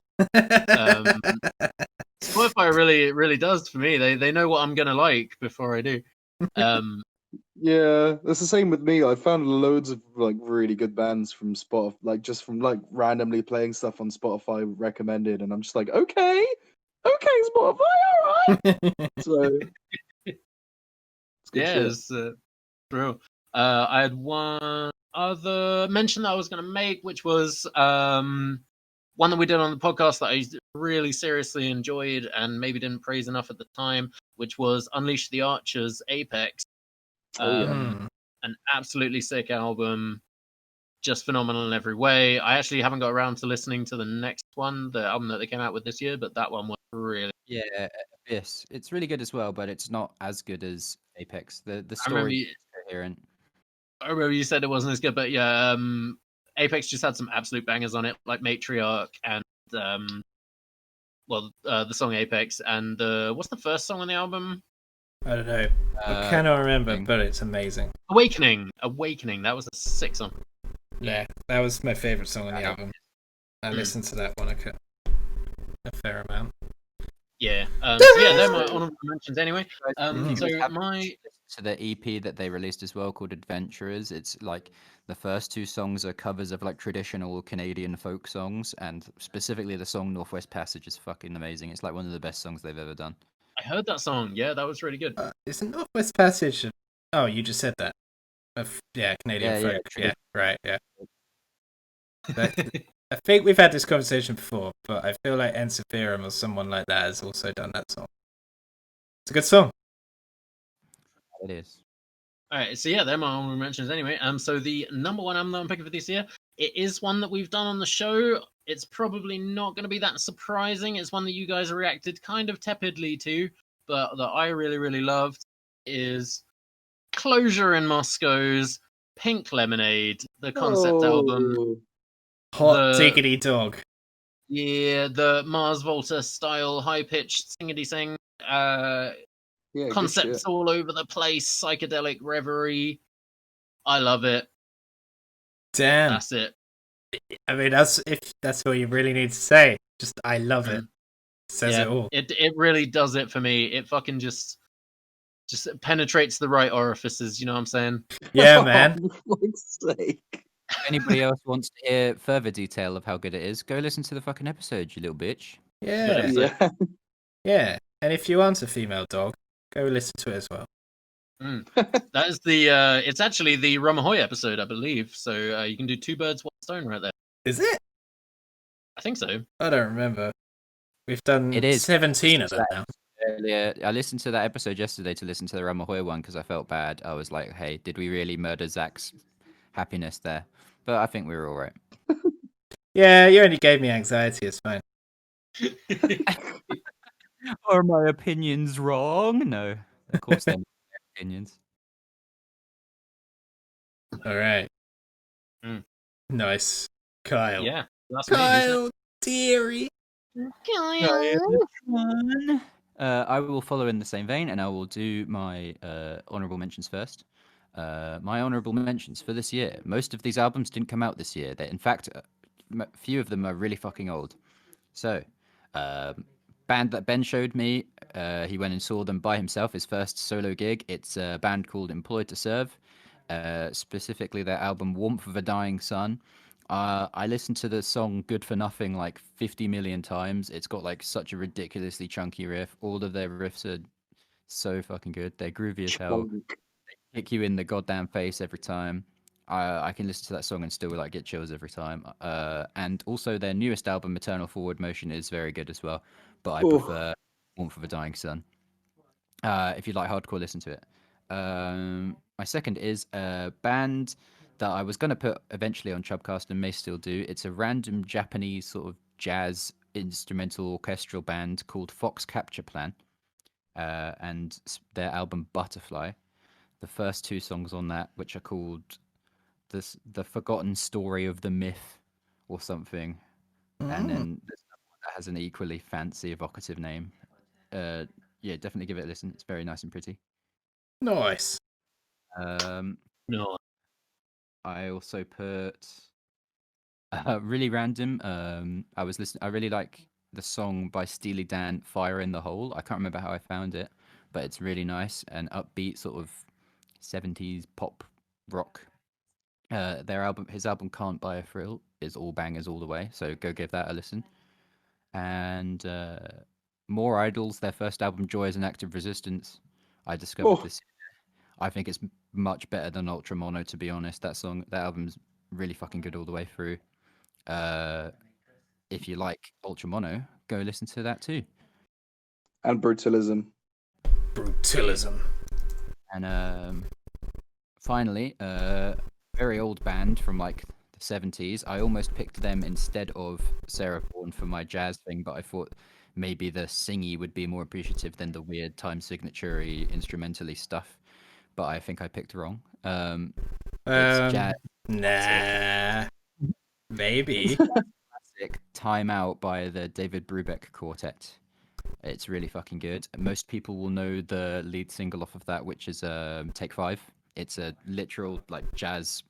Spotify really does for me. They know what I'm gonna like before I do. Yeah, that's the same with me. I found loads of like really good bands from Spotify, like just from like randomly playing stuff on Spotify recommended, and I'm just like, okay, Spotify, all right. So it's good Yeah, shit. it's true. I had one other mention that I was going to make, which was one that we did on the podcast that I really seriously enjoyed and maybe didn't praise enough at the time, which was Unleash the Archers Apex. Oh, yeah. Hmm. An absolutely sick album, just phenomenal in every way. I actually haven't got around to listening to the next one, the album that they came out with this year, but that one was really. Yeah, Abyss. It's really good as well, but it's not as good as Apex. The I remember, story you, is coherent. I remember you said it wasn't as good, but yeah, Apex just had some absolute bangers on it, like Matriarch and the song Apex and what's the first song on the album? I don't know. I cannot remember, Awakening. but it's amazing. Awakening. That was a sick song. Yeah, that was my favorite song on the Yeah. album. I Mm. listened to that one a fair amount. Yeah. So yeah, they're my honorable mentions anyway. Mm. So Have my listened to the EP that they released as well called Adventurers. It's like the first two songs are covers of like traditional Canadian folk songs, and specifically the song Northwest Passage is fucking amazing. It's like one of the best songs they've ever done. I heard that song. Yeah, that was really good. Isn't Northwest Passage? Oh, you just said that. Yeah, Canadian Yeah, yeah, folk. Yeah, traditional. right. Yeah. But I think we've had this conversation before, but I feel like Ensiferum or someone like that has also done that song. It's a good song. It is. All right, so yeah, they're my honorable mentions anyway. So the number one album that I'm picking for this year, it is one that we've done on the show. It's probably not going to be that surprising. It's one that you guys reacted kind of tepidly to, but that I really loved is Closure in Moscow's Pink Lemonade, the concept album. Oh, Hot The- diggity dog. Yeah, the Mars Volta style, high pitched singity sing. yeah, good Concepts shit. all over the place, psychedelic reverie. I love it. Damn. That's it. I mean, that's all you really need to say. Just I love it. Says Yeah, it all. It really does it for me. It fucking just penetrates the right orifices. You know what I'm saying? Yeah, man. For fuck's sake. If anybody else wants to hear further detail of how good it is, go listen to the fucking episode, you little bitch. Yeah. episode. Yeah. Yeah. And if you aren't a female dog, go listen to it as well. That is the. It's actually the Ramahoy episode, I believe. So you can do two birds, one stone, right there. Is it? I think so. I don't remember. We've done It is. 17 of them now. Earlier, I listened to that episode yesterday to listen to the Ramahoy one because I felt bad. I was like, hey, did we really murder Zach's happiness there? But I think we were all right. Yeah, you only gave me anxiety. It's fine. Are my opinions wrong? No, of course they're not opinions. All right. Mm. Nice. Kyle. Yeah, that's me. Isn't it? Dearie. I will follow in the same vein, and I will do my honorable mentions first. My honorable mentions for this year. Most of these albums didn't come out this year. In fact, a few of them are really fucking old. So, band that Ben showed me, he went and saw them by himself, his first solo gig. It's a band called Employed to Serve, specifically their album Warmth of a Dying Sun. I listened to the song Good for Nothing like 50 million times. It's got like such a ridiculously chunky riff. All of their riffs are so fucking good. They're groovy as hell. Chunk. Kick you in the goddamn face every time. I can listen to that song and still like get chills every time. And also their newest album, Eternal Forward Motion, is very good as well. But I Ooh. prefer Warmth of a Dying Sun. If you like hardcore, listen to it. My second is a band that I was going to put eventually on Chubcast and may still do. It's a random Japanese sort of jazz instrumental orchestral band called Fox Capture Plan, and their album Butterfly. The first two songs on that, which are called the Forgotten Story of the Myth or something, and then there's another one that has an equally fancy evocative name. Yeah, definitely give it a listen. It's very nice and pretty. Nice. No. I also put really random. I really like the song by Steely Dan, "Fire in the Hole." I can't remember how I found it, but it's really nice and upbeat, sort of 70s pop rock. His album "Can't Buy a Thrill" is all bangers all the way. So go give that a listen. And More Idols, their first album, "Joy is an Act of Resistance," I discovered Oh. this. I think it's much better than Ultra Mono, to be honest. That album's really fucking good all the way through. If you like Ultra Mono, go listen to that too. And Brutalism. Brutalism. And finally, very old band from like the 70s. I almost picked them instead of Sarah Vaughan for my jazz thing, but I thought maybe the singy would be more appreciative than the weird time signature-y instrumentally stuff. But I think I picked wrong. It's jazz Nah. Maybe. classic "Time Out" by the David Brubeck Quartet. It's really fucking good. Most people will know the lead single off of that, which is "Take 5." It's a literal like jazz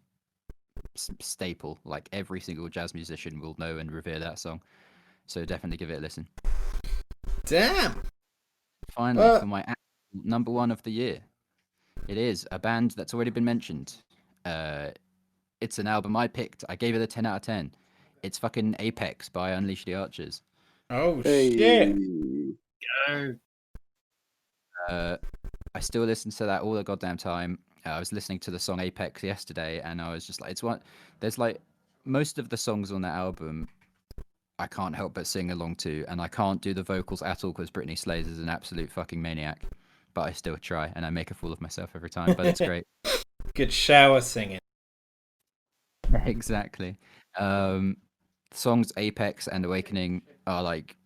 staple. Like every single jazz musician will know and revere that song. So definitely give it a listen. Damn. Finally, for my number one of the year, it is a band that's already been mentioned. It's an album I picked. I gave it a 10 out of 10. It's fucking Apex by Unleash the Archers. Oh Hey. shit. I still listen to that all the goddamn time. I was listening to the song Apex yesterday, and I was just like, there's like most of the songs on that album I can't help but sing along to, and I can't do the vocals at all because Britney Slays is an absolute fucking maniac. But I still try, and I make a fool of myself every time. But it's great. Good shower singing. Exactly. Songs Apex and Awakening are like,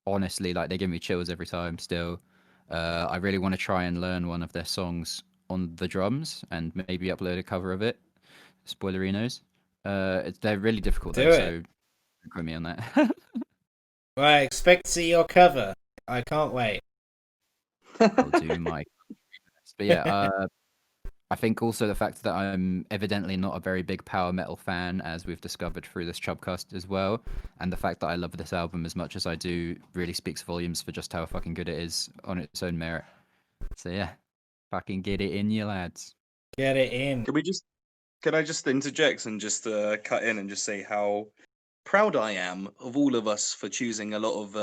honestly, like they give me chills every time. Still, I really want to try and learn one of their songs on the drums and maybe upload a cover of it. Spoilerinos. They're really difficult Do though, it. so don't quote me on that. Well, I expect to see your cover. I can't wait. I'll do my best. But yeah, I think also the fact that I'm evidently not a very big power metal fan, as we've discovered through this Chubcast as well, and the fact that I love this album as much as I do really speaks volumes for just how fucking good it is on its own merit. So yeah, fucking get it in, you lads. Get it in. Can I just interject and just cut in and just say how proud I am of all of us for choosing a lot of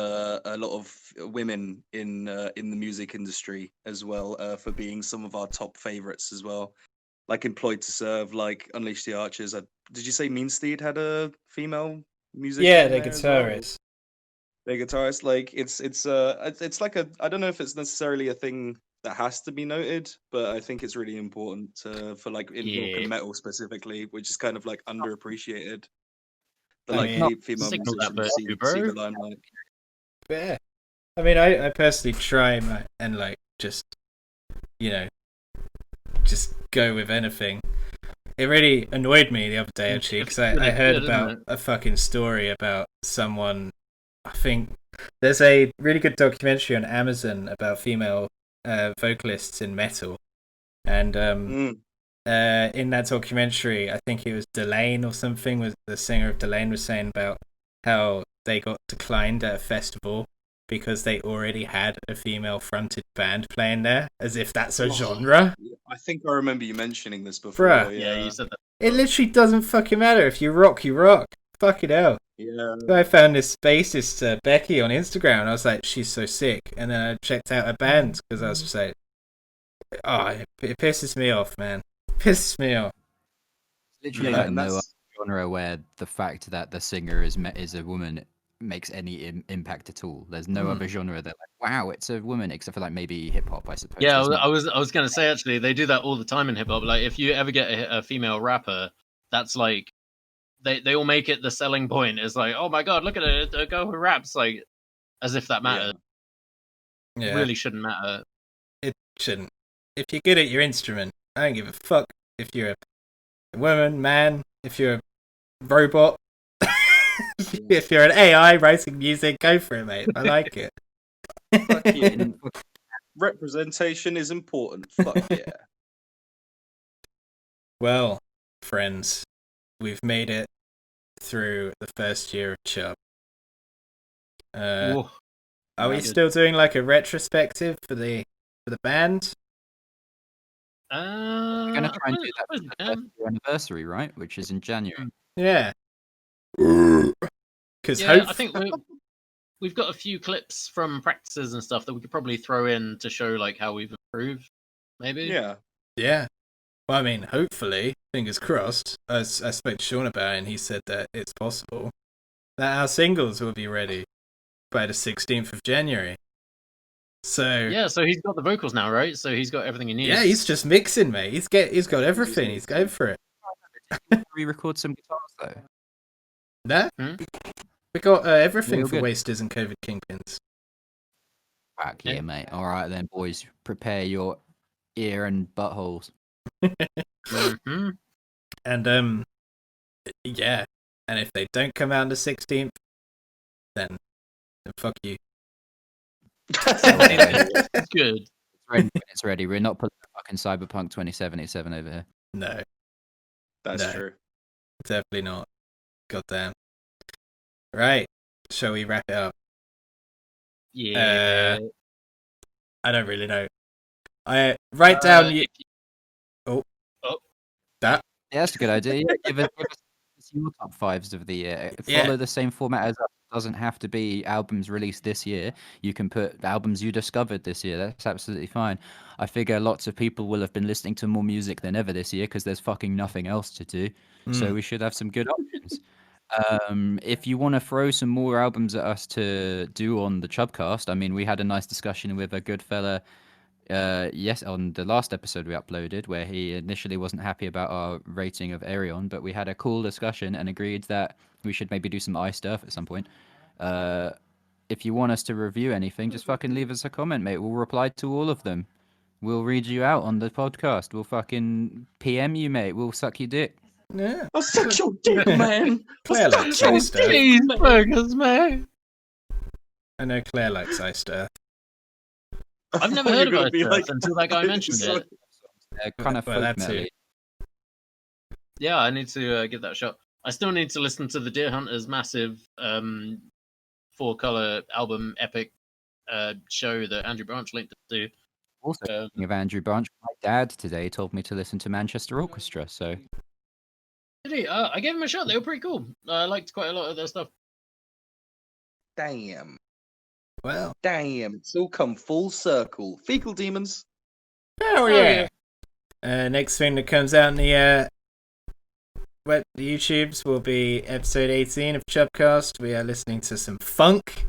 women in the music industry as well, for being some of our top favorites as well. Like Employed to Serve, like Unleash the Archers. Did you say Meansteed had a female musician? Yeah, in the there as well? guitarist. The guitarist, like it's like I don't know if it's necessarily a thing that has to be noted, but I think it's really important for like in rock Yeah. and metal specifically, which is kind of like underappreciated. The I like mean, female signal that musicians virtue, see the bro. limelight. Yeah. I mean, I personally try and like just, you know, just go with anything. It really annoyed me the other day actually because It's really I heard good, isn't about it? a fucking story about someone. I think there's a really good documentary on Amazon about female vocalists in metal, and in that documentary, I think it was Delane or something, was the singer of Delane was saying about how they got declined at a festival because they already had a female fronted band playing there, as if that's a Oh. genre. I think I remember you mentioning this before. Bruh. Yeah, you said that. It literally doesn't fucking matter. If you rock, you rock. Fucking hell. Yeah. So I found this bassist, Becky, on Instagram, and I was like, she's so sick. And then I checked out her band because I was just like, oh, it pisses me off, man. Pisses me off. Literally Yeah, like and no that's- other genre where the fact that the singer is a woman makes any impact at all. There's no other genre that like, wow, it's a woman, except for like maybe hip hop, I suppose. Yeah, There's not- I was gonna say actually they do that all the time in hip hop. Like if you ever get a female rapper, that's like they all make it the selling point. It's like, oh my god, look at it, a girl who raps, like as if that matters. Yeah, Really shouldn't matter. it shouldn't. If you're good at your instrument, I don't give a fuck if you're a woman, man, if you're a robot, if you're an AI writing music, go for it, mate. I like it. Fuck yeah. Representation is important. Fuck yeah. Well, friends, we've made it through the first year of Chub. Ooh, Are we Good. still doing like a retrospective for the band? We're going to try and do that for suppose the we first can. year anniversary, right? Which is in January. Yeah. Because Yeah, I think we've got a few clips from practices and stuff that we could probably throw in to show like how we've improved. Maybe. Yeah. yeah. Well, I mean, hopefully, fingers crossed. I spoke to Sean about it, and he said that it's possible that our singles will be ready by the 16th of January. So Yeah, so he's got the vocals now, right? So he's got everything he needs. yeah, he's just mixing, mate. He's got everything. He's going for it. Re-record some guitars though. No, Hmm? we got everything Real for good. Wasters and COVID Kingpins. Fuck Yeah. yeah, mate. All right then, boys. Prepare your ear and buttholes. Mhm. And yeah. And if they don't come out on the 16th, then fuck you. It's good. It's ready when it's ready. We're not putting fucking Cyberpunk 2077 over here. No, That's No. true. definitely not. Goddamn. Right. Shall we wrap it up? Yeah. I don't really know. I write down you. That. Yeah, that's a good idea. Yeah, give us your top fives of the year. Yeah. Follow the same format as us. It doesn't have to be albums released this year. You can put albums you discovered this year. That's absolutely fine. I figure lots of people will have been listening to more music than ever this year because there's fucking nothing else to do. So we should have some good options. If you want to throw some more albums at us to do on the Chubcast, I mean, we had a nice discussion with a good fella yes, on the last episode we uploaded, where he initially wasn't happy about our rating of Aerion, but we had a cool discussion and agreed that we should maybe do some ice stuff at some point. If you want us to review anything, just fucking leave us a comment, mate. We'll reply to all of them. We'll read you out on the podcast. We'll fucking PM you, mate. We'll suck your dick. Yeah. I'll suck your dick, man. Claire likes ice stuff. Please, burgers, man. I know Claire likes ice stuff. I've never I thought heard you were of gonna it be like, until that guy mentioned it. They're kind of Well, folk that's it. metal. Yeah, I need to give that a shot. I still need to listen to the Deer Hunters massive 4-color album epic show that Andrew Branch linked us to. Also, speaking of Andrew Branch, my dad today told me to listen to Manchester Orchestra, so Did he? I gave him a shot. They were pretty cool. I liked quite a lot of their stuff. Damn. Well, Damn. It's all come full circle. Fecal demons. hell yeah. Next thing that comes out in the YouTubes will be episode 18 of Chubcast. We are listening to some funk.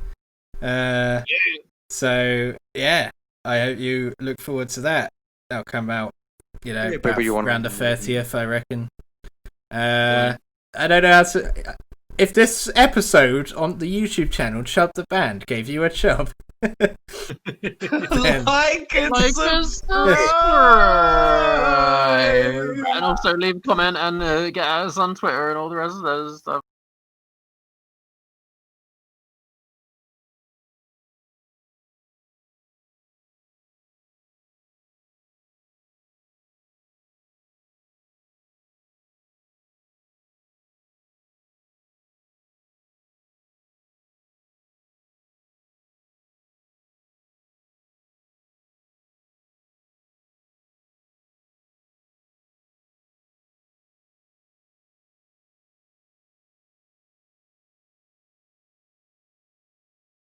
So yeah, I hope you look forward to that. That'll come out, Yeah, about maybe you want- around the 30th, I reckon. I don't know how to. If this episode on the YouTube channel Chub the Band gave you a chub, then Like and Like subscribe. and also leave a comment and get at us on Twitter and all the rest of those stuff.